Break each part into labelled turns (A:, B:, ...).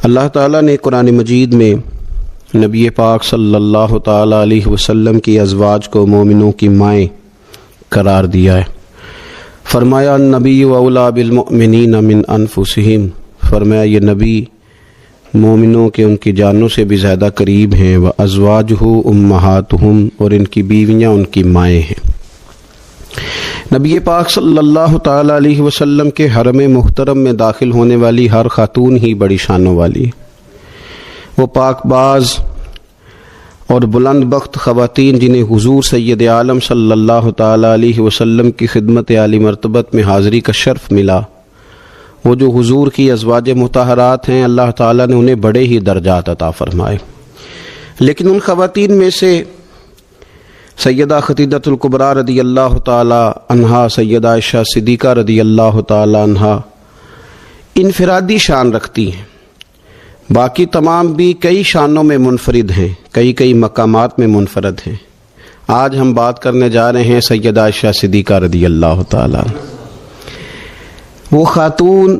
A: اللہ تعالیٰ نے قرآن مجید میں نبی پاک صلی اللہ تعالیٰ علیہ وسلم کی ازواج کو مومنوں کی مائیں قرار دیا ہے۔ فرمایا النبی اولیٰ بالمؤمنین من انفسہم، فرمایا یہ نبی مومنوں کے ان کی جانوں سے بھی زیادہ قریب ہیں، وازواجہ امہاتہم، اور ان کی بیویاں ان کی مائیں ہیں۔ نبی پاک صلی اللہ تعالیٰ علیہ وسلم کے حرم محترم میں داخل ہونے والی ہر خاتون ہی بڑی شانوں والی ہے۔ وہ پاک باز اور بلند بخت خواتین جنہیں حضور سید عالم صلی اللہ تعالیٰ علیہ وسلم کی خدمت عالی مرتبت میں حاضری کا شرف ملا، وہ جو حضور کی ازواج مطہرات ہیں، اللہ تعالیٰ نے انہیں بڑے ہی درجات عطا فرمائے۔ لیکن ان خواتین میں سے سیدہ خدیجہ الکبریٰ رضی اللہ تعالی عنہا، سیدہ عائشہ صدیقہ رضی اللہ تعالی عنہا انفرادی شان رکھتی ہیں، باقی تمام بھی کئی شانوں میں منفرد ہیں، کئی مقامات میں منفرد ہیں۔ آج ہم بات کرنے جا رہے ہیں سیدہ عائشہ صدیقہ رضی اللہ تعالی عنہ، وہ خاتون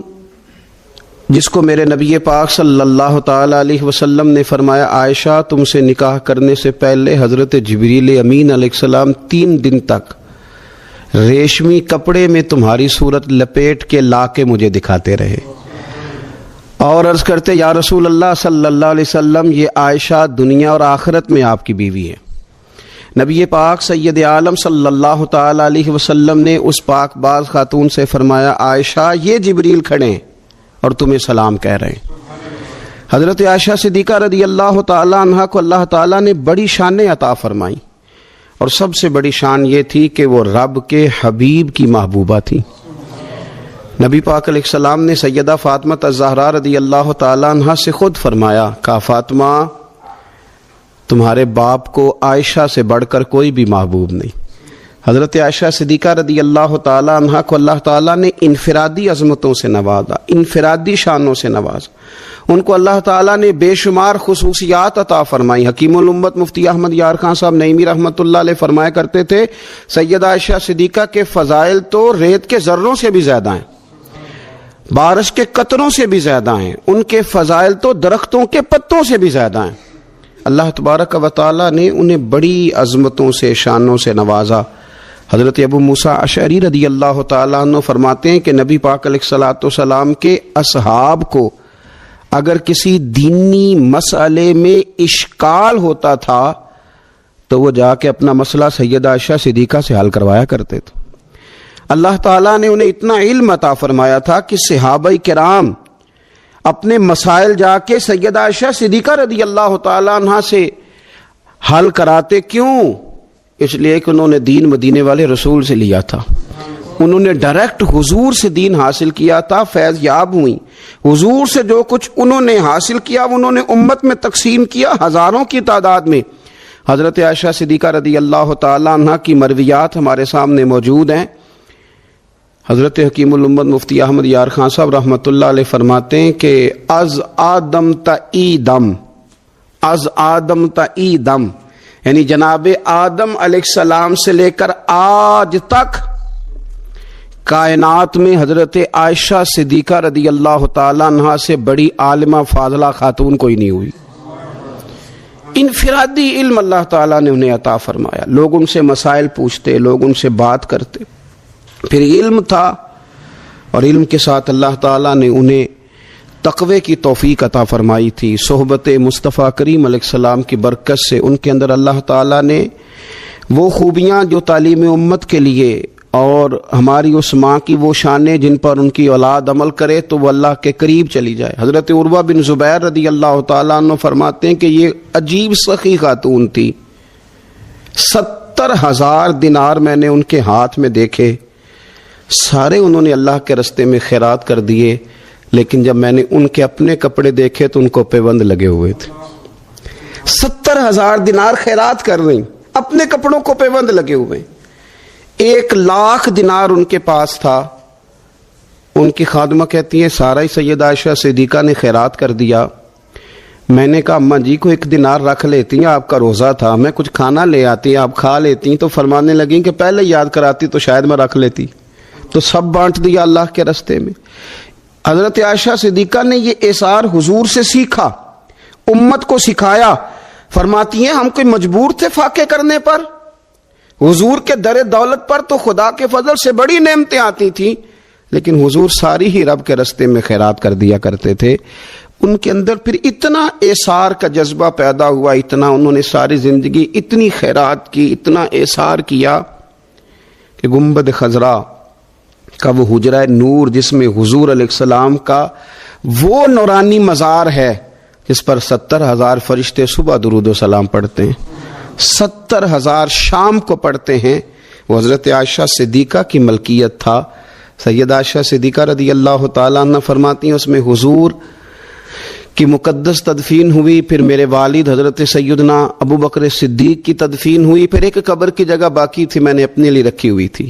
A: جس کو میرے نبی پاک صلی اللہ تعالیٰ علیہ وسلم نے فرمایا عائشہ تم سے نکاح کرنے سے پہلے حضرت جبریل امین علیہ السلام 3 دن تک ریشمی کپڑے میں تمہاری صورت لپیٹ کے لا کے مجھے دکھاتے رہے، اور عرض کرتے یا رسول اللہ صلی اللہ علیہ وسلم یہ عائشہ دنیا اور آخرت میں آپ کی بیوی ہے۔ نبی پاک سید عالم صلی اللہ تعالیٰ علیہ وسلم نے اس پاک باز خاتون سے فرمایا عائشہ یہ جبریل کھڑے ہیں اور تمہیں سلام کہہ رہے ہیں۔ حضرت عائشہ صدیقہ رضی اللہ تعالی عنہا کو اللہ تعالیٰ نے بڑی شانیں عطا فرمائیں، اور سب سے بڑی شان یہ تھی کہ وہ رب کے حبیب کی محبوبہ تھی۔ نبی پاک علیہ السلام نے سیدہ فاطمہ الزہرا رضی اللہ تعالی عنہا سے خود فرمایا، کہا فاطمہ تمہارے باپ کو عائشہ سے بڑھ کر کوئی بھی محبوب نہیں۔ حضرت عائشہ صدیقہ رضی اللہ تعالی عنہا کو اللہ تعالیٰ نے انفرادی عظمتوں سے نوازا، انفرادی شانوں سے نوازا، ان کو اللہ تعالیٰ نے بے شمار خصوصیات عطا فرمائی۔ حکیم الامت مفتی احمد یار خان صاحب نعیمی رحمۃ اللہ علیہ فرمایا کرتے تھے سیدہ عائشہ صدیقہ کے فضائل تو ریت کے ذروں سے بھی زیادہ ہیں، بارش کے قطروں سے بھی زیادہ ہیں، ان کے فضائل تو درختوں کے پتوں سے بھی زیادہ ہیں۔ اللہ تبارک و تعالیٰ نے انہیں بڑی عظمتوں سے شانوں سے نوازا۔ حضرت ابو موسیٰ اشعری رضی اللہ تعالیٰ عنہ فرماتے ہیں کہ نبی پاک علیہ الصلوۃ والسلام کے اصحاب کو اگر کسی دینی مسئلے میں اشکال ہوتا تھا تو وہ جا کے اپنا مسئلہ سیدہ عائشہ صدیقہ سے حل کروایا کرتے تھے۔ اللہ تعالیٰ نے انہیں اتنا علم عطا فرمایا تھا کہ صحابہ کرام اپنے مسائل جا کے سیدہ عائشہ صدیقہ رضی اللہ تعالیٰ عنہ سے حل کراتے۔ کیوں؟ اس لیے کہ انہوں نے دین مدینے والے رسول سے لیا تھا، انہوں نے ڈائریکٹ حضور سے دین حاصل کیا تھا، فیض یاب ہوئیں۔ حضور سے جو کچھ انہوں نے حاصل کیا انہوں نے امت میں تقسیم کیا ہزاروں کی تعداد میں۔ حضرت عائشہ صدیقہ رضی اللہ تعالی عنہ کی مرویات ہمارے سامنے موجود ہیں۔ حضرت حکیم الامت مفتی احمد یار خان صاحب رحمۃ اللہ علیہ فرماتے ہیں کہ از آدم تا ایدم، از آدم تا ایدم، یعنی جناب آدم علیہ السلام سے لے کر آج تک کائنات میں حضرت عائشہ صدیقہ رضی اللہ تعالیٰ عنہا سے بڑی عالمہ فاضلہ خاتون کوئی نہیں ہوئی۔ انفرادی علم اللہ تعالیٰ نے انہیں عطا فرمایا، لوگ ان سے مسائل پوچھتے، لوگ ان سے بات کرتے، پھر علم تھا، اور علم کے ساتھ اللہ تعالیٰ نے انہیں تقوی کی توفیق عطا فرمائی تھی۔ صحبت مصطفیٰ کریم علیہ السلام کی برکت سے ان کے اندر اللہ تعالیٰ نے وہ خوبیاں جو تعلیم امت کے لیے، اور ہماری اس ماں کی وہ شانیں جن پر ان کی اولاد عمل کرے تو وہ اللہ کے قریب چلی جائے۔ حضرت عروہ بن زبیر رضی اللہ تعالیٰ عنہ فرماتے ہیں کہ یہ عجیب سخی خاتون تھی، 70,000 دینار میں نے ان کے ہاتھ میں دیکھے، سارے انہوں نے اللہ کے راستے میں خیرات کر دیے، لیکن جب میں نے ان کے اپنے کپڑے دیکھے تو ان کو پیوند لگے ہوئے تھے۔ 70,000 دینار خیرات کر رہی، اپنے کپڑوں کو پیوند لگے ہوئے۔ 1,00,000 دینار ان کے پاس تھا۔ ان کی خادمہ کہتی ہیں سارا ہی سیدہ عائشہ صدیقہ نے خیرات کر دیا۔ میں نے کہا اماں جی کو 1 دینار رکھ لیتی ہیں، آپ کا روزہ تھا، میں کچھ کھانا لے آتی، آپ کھا لیتی۔ تو فرمانے لگیں کہ پہلے یاد کراتی تو شاید میں رکھ لیتی، تو سب بانٹ دیا اللہ کے راستے میں۔ حضرت عائشہ صدیقہ نے یہ اثار حضور سے سیکھا، امت کو سکھایا۔ فرماتی ہیں ہم کوئی مجبور تھے فاقے کرنے پر؟ حضور کے در دولت پر تو خدا کے فضل سے بڑی نعمتیں آتی تھیں، لیکن حضور ساری ہی رب کے رستے میں خیرات کر دیا کرتے تھے۔ ان کے اندر پھر اتنا اثار کا جذبہ پیدا ہوا، اتنا انہوں نے ساری زندگی اتنی خیرات کی، اتنا اثار کیا کہ گنبد خضرا کا وہ حجرہ نور جس میں حضور علیہ السلام کا وہ نورانی مزار ہے جس پر 70,000 فرشتے صبح درود و سلام پڑھتے ہیں، 70,000 شام کو پڑھتے ہیں، وہ حضرت عائشہ صدیقہ کی ملکیت تھا۔ سیدہ عائشہ صدیقہ رضی اللہ تعالیٰ عنہ فرماتی ہیں اس میں حضور کی مقدس تدفین ہوئی، پھر میرے والد حضرت سیدنا ابو بکر صدیق کی تدفین ہوئی، پھر ایک قبر کی جگہ باقی تھی میں نے اپنے لیے رکھی ہوئی تھی۔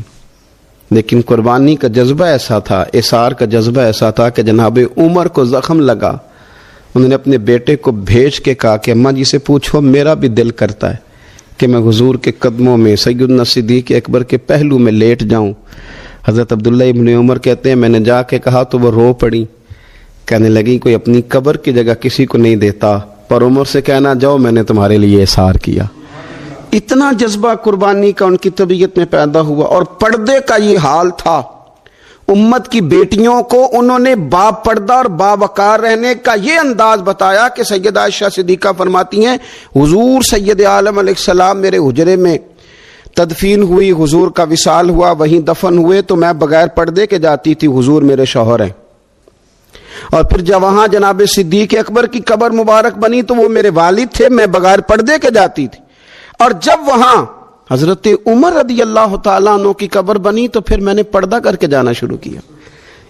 A: لیکن قربانی کا جذبہ ایسا تھا، اثار کا جذبہ ایسا تھا کہ جناب عمر کو زخم لگا، انہوں نے اپنے بیٹے کو بھیج کے کہا کہ اماں جی سے پوچھو میرا بھی دل کرتا ہے کہ میں حضور کے قدموں میں سیدنا صدیق اکبر کے پہلو میں لیٹ جاؤں۔ حضرت عبداللہ ابن عمر کہتے ہیں میں نے جا کے کہا تو وہ رو پڑی، کہنے لگی کوئی اپنی قبر کی جگہ کسی کو نہیں دیتا، پر عمر سے کہنا جاؤ میں نے تمہارے لیے اثار کیا۔ اتنا جذبہ قربانی کا ان کی طبیعت میں پیدا ہوا، اور پردے کا یہ حال تھا۔ امت کی بیٹیوں کو انہوں نے با پردہ اور باوقار رہنے کا یہ انداز بتایا کہ سیدہ عائشہ صدیقہ فرماتی ہیں حضور سید عالم علیہ السلام میرے حجرے میں تدفین ہوئی، حضور کا وصال ہوا، وہیں دفن ہوئے تو میں بغیر پردے کے جاتی تھی، حضور میرے شوہر ہیں۔ اور پھر جب وہاں جناب صدیق اکبر کی قبر مبارک بنی تو وہ میرے والد تھے، میں بغیر پردے کے جاتی تھی۔ اور جب وہاں حضرت عمر رضی اللہ تعالیٰ عنہ کی قبر بنی تو پھر میں نے پردہ کر کے جانا شروع کیا،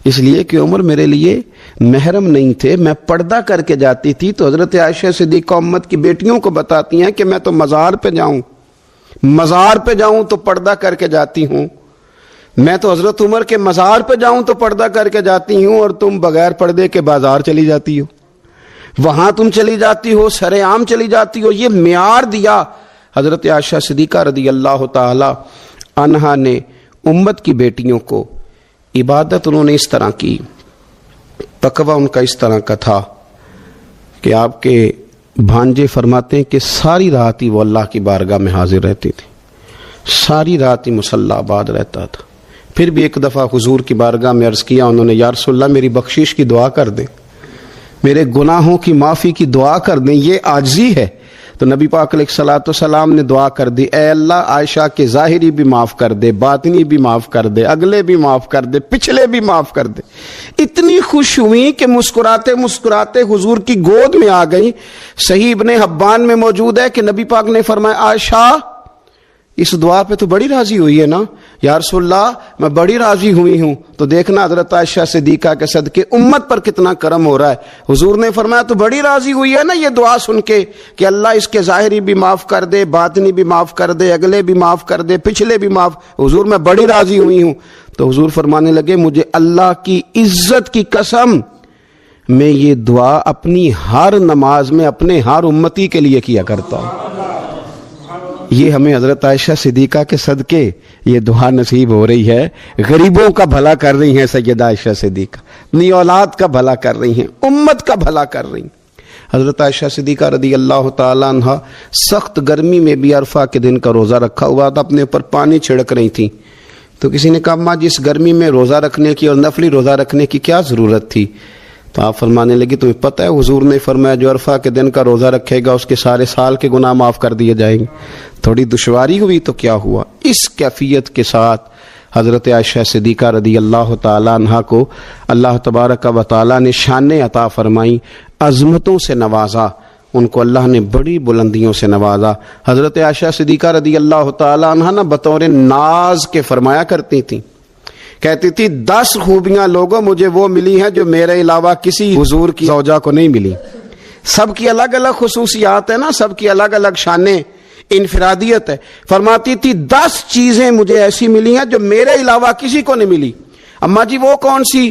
A: اس لیے کہ عمر میرے لیے محرم نہیں تھے، میں پردہ کر کے جاتی تھی۔ تو حضرت عائشہ صدیقہ امت کی بیٹیوں کو بتاتی ہیں کہ میں تو مزار پہ جاؤں تو پردہ کر کے جاتی ہوں، میں تو حضرت عمر کے مزار پہ جاؤں تو پردہ کر کے جاتی ہوں، اور تم بغیر پردے کے بازار چلی جاتی ہو، وہاں تم چلی جاتی ہو، سر عام چلی جاتی ہو۔ یہ معیار دیا حضرت عائشہ صدیقہ رضی اللہ تعالی عنہا نے امت کی بیٹیوں کو۔ عبادت انہوں نے اس طرح کی، تقوی ان کا اس طرح کا تھا کہ آپ کے بھانجے فرماتے ہیں کہ ساری رات ہی وہ اللہ کی بارگاہ میں حاضر رہتی تھی، ساری رات ہی مصلی آباد رہتا تھا۔ پھر بھی ایک دفعہ حضور کی بارگاہ میں عرض کیا انہوں نے، یا رسول اللہ میری بخشش کی دعا کر دیں، میرے گناہوں کی معافی کی دعا کر دیں، یہ عاجزی ہے۔ تو نبی پاک علیہ الصلوۃ والسلام نے دعا کر دی، اے اللہ عائشہ کے ظاہری بھی معاف کر دے، باطنی بھی معاف کر دے، اگلے بھی معاف کر دے، پچھلے بھی معاف کر دے۔ اتنی خوش ہوئی کہ مسکراتے مسکراتے حضور کی گود میں آ گئی۔ صحیح ابن حبان میں موجود ہے کہ نبی پاک نے فرمایا عائشہ اس دعا پہ تو بڑی راضی ہوئی ہے نا؟ یا رسول اللہ میں بڑی راضی ہوئی ہوں۔ تو دیکھنا حضرت عائشہ صدیقہ کے صدقے امت پر کتنا کرم ہو رہا ہے۔ حضور نے فرمایا تو بڑی راضی ہوئی ہے نا یہ دعا سن کے کہ اللہ اس کے ظاہری بھی معاف کر دے، باطنی بھی معاف کر دے، اگلے بھی معاف کر دے، پچھلے بھی معاف۔ حضور میں بڑی راضی ہوئی ہوں۔ تو حضور فرمانے لگے مجھے اللہ کی عزت کی قسم میں یہ دعا اپنی ہر نماز میں اپنے ہر امتی کے لیے کیا کرتا ہوں۔ یہ ہمیں حضرت عائشہ صدیقہ کے صدقے یہ دعا نصیب ہو رہی ہے۔ غریبوں کا بھلا کر رہی ہیں سیدہ عائشہ صدیقہ، اپنی اولاد کا بھلا کر رہی ہیں، امت کا بھلا کر رہی ہیں۔ حضرت عائشہ صدیقہ رضی اللہ تعالیٰ عنہ سخت گرمی میں بھی عرفہ کے دن کا روزہ رکھا ہوا تھا، اپنے اوپر پانی چھڑک رہی تھیں۔ تو کسی نے کہا ماں جس گرمی میں روزہ رکھنے کی اور نفلی روزہ رکھنے کی کیا ضرورت تھی؟ تو آپ فرمانے لگی تمہیں پتہ ہے حضور نے فرمایا جو عرفہ کے دن کا روزہ رکھے گا اس کے سارے سال کے گناہ معاف کر دیے جائیں گے۔ تھوڑی دشواری ہوئی تو کیا ہوا؟ اس کیفیت کے ساتھ حضرت عائشہ صدیقہ رضی اللہ تعالیٰ عنہا کو اللہ تبارک و تعالیٰ نے شانیں عطا فرمائیں، عظمتوں سے نوازا، ان کو اللہ نے بڑی بلندیوں سے نوازا۔ حضرت عائشہ صدیقہ رضی اللہ تعالیٰ عنہا نہ بطور ناز کے فرمایا کرتی تھیں، کہتی تھی 10 خوبیاں لوگوں مجھے وہ ملی ہیں جو میرے علاوہ کسی حضور کی زوجہ کو نہیں ملی۔ سب کی الگ الگ خصوصیات ہیں نا، سب کی الگ الگ شانیں، انفرادیت ہے۔ فرماتی تھی 10 چیزیں مجھے ایسی ملی ہیں جو میرے علاوہ کسی کو نہیں ملی۔ اماں جی وہ کون سی؟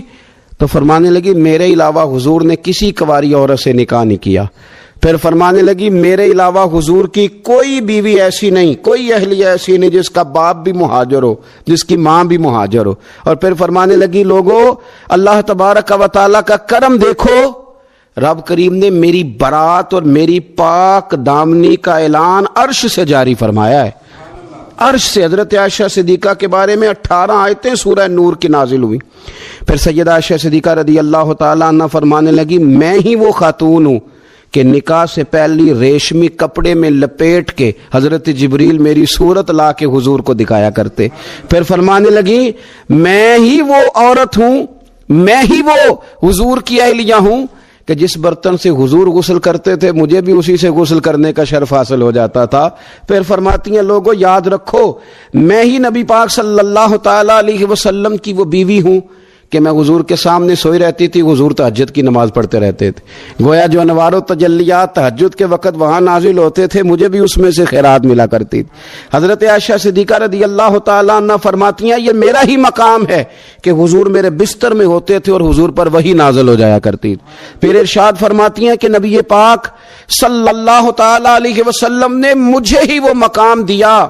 A: تو فرمانے لگی میرے علاوہ حضور نے کسی کنواری عورت سے نکاح نہیں کیا۔ پھر فرمانے لگی میرے علاوہ حضور کی کوئی بیوی ایسی نہیں، کوئی اہلیہ ایسی نہیں جس کا باپ بھی مہاجر ہو، جس کی ماں بھی مہاجر ہو۔ اور پھر فرمانے لگی لوگو اللہ تبارک و تعالیٰ کا کرم دیکھو، رب کریم نے میری برات اور میری پاک دامنی کا اعلان عرش سے جاری فرمایا ہے۔ عرش سے حضرت عائشہ صدیقہ کے بارے میں 18 آیتیں سورہ نور کی نازل ہوئی۔ پھر سیدہ عائشہ صدیقہ رضی اللہ تعالیٰ عنہ فرمانے لگی میں ہی وہ خاتون ہوں کہ نکاح سے پہلی ریشمی کپڑے میں لپیٹ کے حضرت جبریل میری صورت لا کے حضور کو دکھایا کرتے۔ پھر فرمانے لگی میں ہی وہ عورت ہوں، میں ہی وہ حضور کی اہلیہ ہوں کہ جس برتن سے حضور غسل کرتے تھے مجھے بھی اسی سے غسل کرنے کا شرف حاصل ہو جاتا تھا۔ پھر فرماتی ہیں لوگوں یاد رکھو میں ہی نبی پاک صلی اللہ تعالیٰ علیہ وسلم کی وہ بیوی ہوں کہ میں حضور کے سامنے سوئی رہتی تھی، حضور تہجد کی نماز پڑھتے رہتے تھے، گویا جو انوار و تجلیات تہجد کے وقت وہاں نازل ہوتے تھے مجھے بھی اس میں سے خیرات ملا کرتی تھی۔ حضرت عائشہ صدیقہ رضی اللہ تعالیٰ عنہ فرماتی ہیں یہ میرا ہی مقام ہے کہ حضور میرے بستر میں ہوتے تھے اور حضور پر وحی نازل ہو جایا کرتی تھی۔ پھر ارشاد فرماتی ہیں کہ نبی پاک صلی اللہ تعالیٰ علیہ وسلم نے مجھے ہی وہ مقام دیا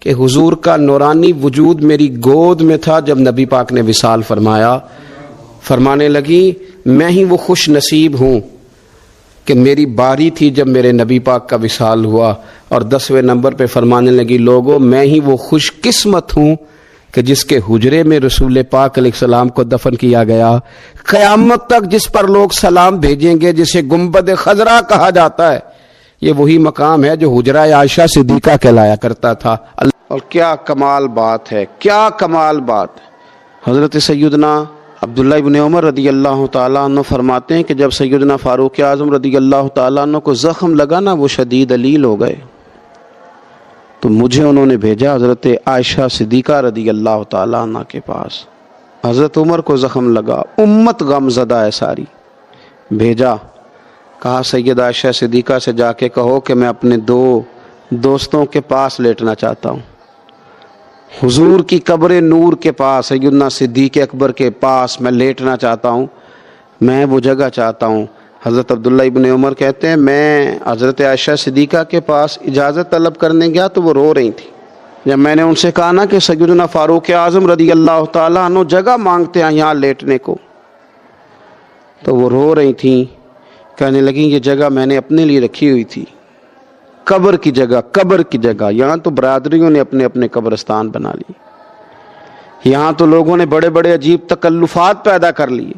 A: کہ حضور کا نورانی وجود میری گود میں تھا جب نبی پاک نے وصال فرمایا۔ فرمانے لگی میں ہی وہ خوش نصیب ہوں کہ میری باری تھی جب میرے نبی پاک کا وصال ہوا۔ اور 10ویں نمبر پہ فرمانے لگی لوگوں میں ہی وہ خوش قسمت ہوں کہ جس کے حجرے میں رسول پاک علیہ السلام کو دفن کیا گیا۔ قیامت تک جس پر لوگ سلام بھیجیں گے جسے گنبد خضرا کہا جاتا ہے، یہ وہی مقام ہے جو حجرہ عائشہ صدیقہ کہلایا کرتا تھا۔ اور کیا کمال بات ہے، کیا کمال بات ہے۔ حضرت سیدنا عبداللہ ابن عمر رضی اللہ تعالیٰ عنہ فرماتے ہیں کہ جب سیدنا فاروق اعظم رضی اللہ تعالیٰ عنہ کو زخم لگا نا وہ شدید علیل ہو گئے، تو مجھے انہوں نے بھیجا حضرت عائشہ صدیقہ رضی اللہ تعالیٰ عنہ کے پاس۔ حضرت عمر کو زخم لگا، امت غم زدہ ہے ساری، بھیجا، کہا سیدہ عائشہ صدیقہ سے جا کے کہو کہ میں اپنے 2 دوستوں کے پاس لیٹنا چاہتا ہوں، حضور کی قبر نور کے پاس، سیدنا صدیق اکبر کے پاس میں لیٹنا چاہتا ہوں، میں وہ جگہ چاہتا ہوں۔ حضرت عبداللہ ابن عمر کہتے ہیں میں حضرت عائشہ صدیقہ کے پاس اجازت طلب کرنے گیا تو وہ رو رہی تھی۔ جب میں نے ان سے کہا نا کہ سیدنا فاروق اعظم رضی اللہ تعالیٰ عنہ جگہ مانگتے ہیں یہاں لیٹنے کو، تو وہ رو رہی تھیں، کہنے لگیں یہ جگہ میں نے اپنے لیے رکھی ہوئی تھی، قبر کی جگہ، قبر کی جگہ۔ یہاں تو برادریوں نے اپنے اپنے قبرستان بنا لی، یہاں تو لوگوں نے بڑے بڑے عجیب تکلفات پیدا کر لیے۔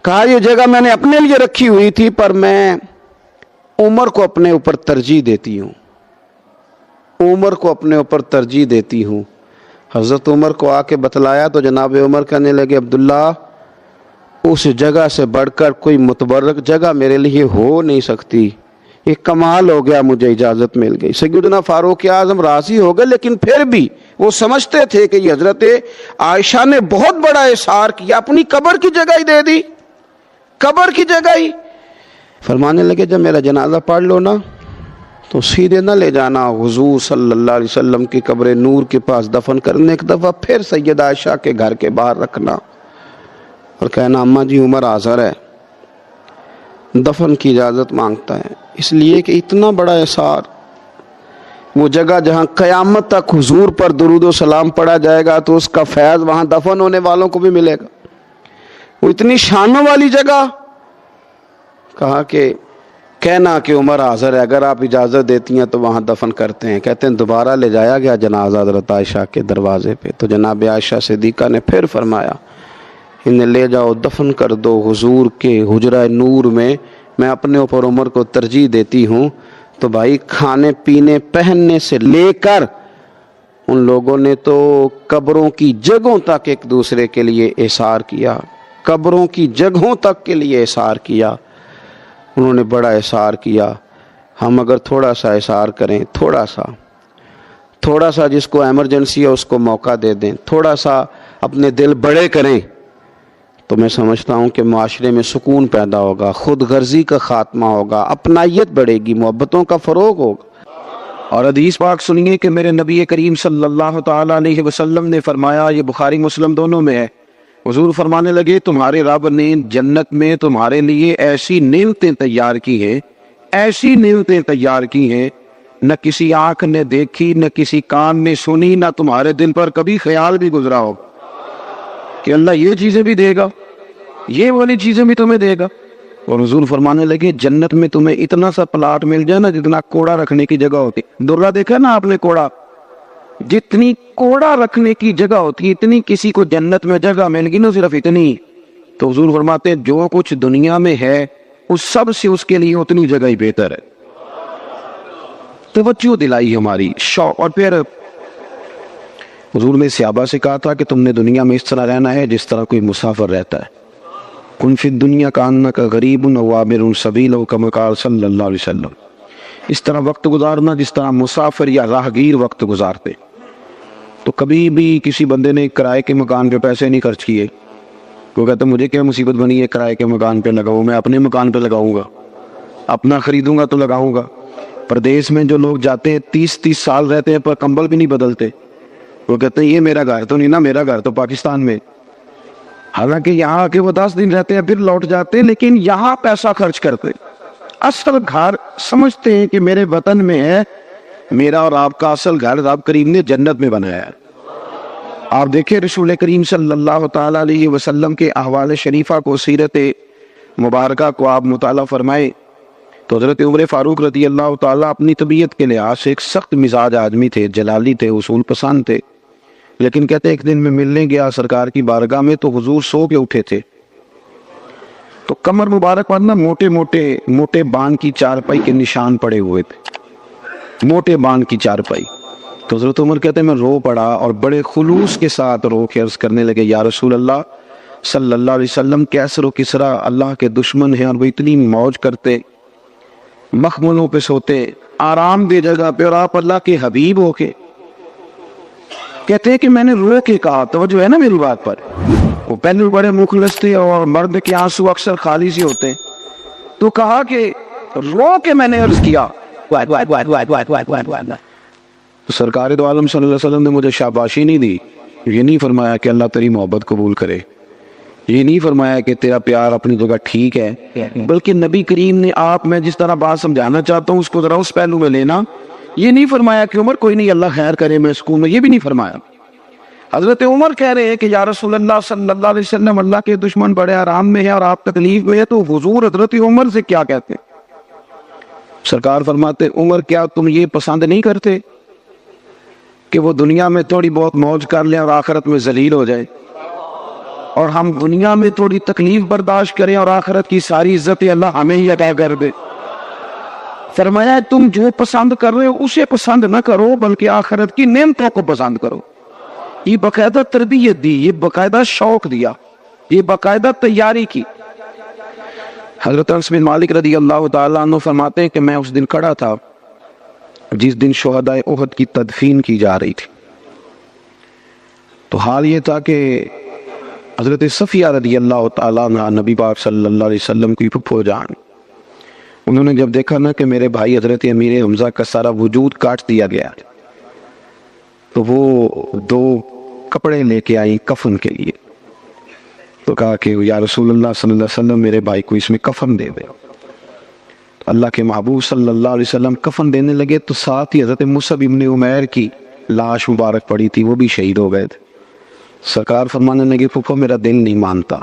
A: کہا یہ جگہ میں نے اپنے لیے رکھی ہوئی تھی پر میں عمر کو اپنے اوپر ترجیح دیتی ہوں، عمر کو اپنے اوپر ترجیح دیتی ہوں۔ حضرت عمر کو آ کے بتلایا تو جناب عمر کہنے لگے عبداللہ اس جگہ سے بڑھ کر کوئی متبرک جگہ میرے لیے ہو نہیں سکتی، ایک کمال ہو گیا، مجھے اجازت مل گئی۔ سیدنا فاروق اعظم راضی ہو گئے، لیکن پھر بھی وہ سمجھتے تھے کہ یہ حضرت عائشہ نے بہت بڑا احسار کیا، اپنی قبر کی جگہ ہی دے دی، قبر کی جگہ ہی۔ فرمانے لگے جب میرا جنازہ پڑھ لو نا تو سیدھے نہ لے جانا حضور صلی اللہ علیہ وسلم کی قبر نور کے پاس دفن کرنے، ایک دفعہ پھر سیدہ عائشہ کے گھر کے باہر رکھنا اور کہنا اماں جی عمر حاضر ہے، دفن کی اجازت مانگتا ہے، اس لیے کہ اتنا بڑا احسار، وہ جگہ جہاں قیامت تک حضور پر درود و سلام پڑھا جائے گا تو اس کا فیض وہاں دفن ہونے والوں کو بھی ملے گا، وہ اتنی شانوں والی جگہ۔ کہا کہ کہنا کہ عمر حاضر ہے، اگر آپ اجازت دیتی ہیں تو وہاں دفن کرتے ہیں۔ کہتے ہیں دوبارہ لے جایا گیا جنازہ حضرت عائشہ کے دروازے پہ، تو جناب عائشہ صدیقہ نے پھر فرمایا انہیں لے جاؤ دفن کر دو حضور کے حجرہ نور میں اپنے اوپر عمر کو ترجیح دیتی ہوں۔ تو بھائی کھانے پینے پہننے سے لے کر ان لوگوں نے تو قبروں کی جگہوں تک ایک دوسرے کے لیے احسار کیا، قبروں کی جگہوں تک کے لیے احسار کیا، انہوں نے بڑا احسار کیا۔ ہم اگر تھوڑا سا احسار کریں، تھوڑا سا جس کو ایمرجنسی ہے اس کو موقع دے دیں، تھوڑا سا اپنے دل بڑے کریں، تو میں سمجھتا ہوں کہ معاشرے میں سکون پیدا ہوگا، خود غرضی کا خاتمہ ہوگا، اپنائیت بڑھے گی، محبتوں کا فروغ ہوگا۔
B: اور حدیث پاک سنیے کہ میرے نبی کریم صلی اللہ تعالیٰ علیہ وسلم نے فرمایا، یہ بخاری مسلم دونوں میں ہے، حضور فرمانے لگے تمہارے رب نے جنت میں تمہارے لیے ایسی نعمتیں تیار کی ہیں، ایسی نعمتیں تیار کی ہیں، نہ کسی آنکھ نے دیکھی، نہ کسی کان نے سنی، نہ تمہارے دل پر کبھی خیال بھی گزرا ہو کہ اللہ یہ چیزیں بھی دے گا، یہ والی چیزیں بھی تمہیں دے گا۔ اور حضور فرمانے لگے جنت میں تمہیں اتنا سا پلاٹ مل جائے نا جتنا کوڑا رکھنے کی جگہ ہوتی، درہ دیکھا نا آپ نے کوڑا، جتنی کوڑا رکھنے کی جگہ ہوتی اتنی کسی کو جنت میں جگہ مل گی نا، صرف اتنی۔ تو حضور فرماتے ہیں جو کچھ دنیا میں ہے اس سب سے اس کے لیے اتنی جگہ ہی بہتر ہے۔ توجہ دلائی ہماری شوق۔ اور پھر حضور نے صحابہ سے کہا تھا کہ تم نے دنیا میں اس طرح رہنا ہے جس طرح کوئی مسافر رہتا ہے، کن فی الدنیا کانک غریب و عابر سبیل کما قال صلی اللہ علیہ وسلم، اس طرح وقت گزارنا جس طرح مسافر یا راہگیر وقت گزارتے۔ تو کبھی بھی کسی بندے نے کرائے کے مکان پہ پیسے نہیں خرچ کیے، وہ کہتا مجھے کیا مصیبت بنی ہے کرائے کے مکان پہ لگاؤں، میں اپنے مکان پہ لگاؤں گا، اپنا خریدوں گا تو لگاؤں گا۔ پردیس میں جو لوگ جاتے ہیں 30 سال رہتے ہیں پر کمبل بھی نہیں بدلتے، وہ کہتے ہیں یہ میرا گھر تو نہیں نا، میرا گھر تو پاکستان میں، حالانکہ یہاں آ کے وہ 10 دن رہتے ہیں پھر لوٹ جاتے ہیں، لیکن یہاں پیسہ خرچ کرتے۔ اصل گھر سمجھتے ہیں کہ میرے وطن میں ہے، میرا اور آپ کا اصل گھر رب کریم نے جنت میں بنایا ہے۔ آپ دیکھیں رسول کریم صلی اللہ تعالیٰ علیہ وسلم کے احوال شریفہ کو، سیرت مبارکہ کو آپ مطالعہ فرمائے تو حضرت عمر فاروق رضی اللہ تعالیٰ اپنی طبیعت کے لحاظ سے ایک سخت مزاج آدمی تھے، جلالی تھے، اصول پسند تھے، لیکن کہتے ایک دن میں ملنے گیا سرکار کی بارگاہ میں تو حضور سو کے اٹھے تھے، تو کمر مبارک پر نا موٹے بان کی چارپائی کے نشان پڑے ہوئے تھے، موٹے بان کی چارپائی۔ تو حضرت عمر کہتے ہیں میں رو پڑا اور بڑے خلوص کے ساتھ رو کے عرض کرنے لگے یا رسول اللہ صلی اللہ علیہ وسلم، کیسر و کسرا اللہ کے دشمن ہیں اور وہ اتنی موج کرتے، مخملوں پہ سوتے، آرام دہ جگہ پہ، اور آپ اللہ کے حبیب ہو کے کہتے ہیں کہ میں نے رو کے کہا، توجہ ہے نا میری بات پر، وہ پہلے بڑے مخلص تھے اور مرد کے آنسو اکثر خالی سے ہوتے ہیں، تو کہا کہ رو کے میں نے عرض کیا، تو سرکار دو عالم صلی اللہ علیہ وسلم نے مجھے شاباشی نہیں دی، یہ نہیں فرمایا کہ اللہ تیری محبت قبول کرے، یہ نہیں فرمایا کہ تیرا پیار اپنی جگہ ٹھیک ہے، بلکہ نبی کریم نے آپ میں جس طرح بات سمجھانا چاہتا ہوں اس کو ذرا اس پہلو میں لینا، یہ نہیں فرمایا کہ عمر کوئی نہیں اللہ خیر کرے میں سکون میں، یہ بھی نہیں فرمایا۔ حضرت عمر کہہ رہے ہیں کہ یا رسول اللہ صلی اللہ علیہ وسلم اللہ کے دشمن بڑے آرام میں ہے اور آپ تکلیف میں ہے، تو حضور حضرت عمر سے کیا کہتے؟ سرکار فرماتے عمر کیا تم یہ پسند نہیں کرتے کہ وہ دنیا میں تھوڑی بہت موج کر لیں اور آخرت میں ذلیل ہو جائے، اور ہم دنیا میں تھوڑی تکلیف برداشت کریں اور آخرت کی ساری عزت اللہ ہمیں ہی عطا کر دے؟ فرمایا تم جو پسند کر رہے ہو اسے پسند نہ کرو بلکہ آخرت کی نعمتوں کو پسند کرو۔ یہ باقاعدہ تربیت دی، یہ باقاعدہ شوق دیا، یہ باقاعدہ تیاری کی۔ حضرت انس بن مالک رضی اللہ تعالیٰ عنہ فرماتے ہیں کہ میں اس دن کھڑا تھا جس دن شہداء احد کی تدفین کی جا رہی تھی، تو حال یہ تھا کہ حضرت صفیہ رضی اللہ تعالیٰ عنہ نبی پاک صلی اللہ علیہ وسلم کی پھپھو جان، انہوں نے جب دیکھا نا کہ میرے بھائی حضرت امیر حمزہ کا سارا وجود کاٹ دیا گیا، تو وہ 2 کپڑے لے کے آئی کفن کے لیے، تو کہا کہ یا رسول اللہ صلی اللہ علیہ وسلم میرے بھائی کو اس میں کفن دے دے۔ اللہ کے محبوب صلی اللہ علیہ وسلم کفن دینے لگے تو ساتھ ہی حضرت مصعب ابن عمیر کی لاش مبارک پڑی تھی، وہ بھی شہید ہو گئے تھے۔ سرکار فرمانے لگے پھپھو میرا دل نہیں مانتا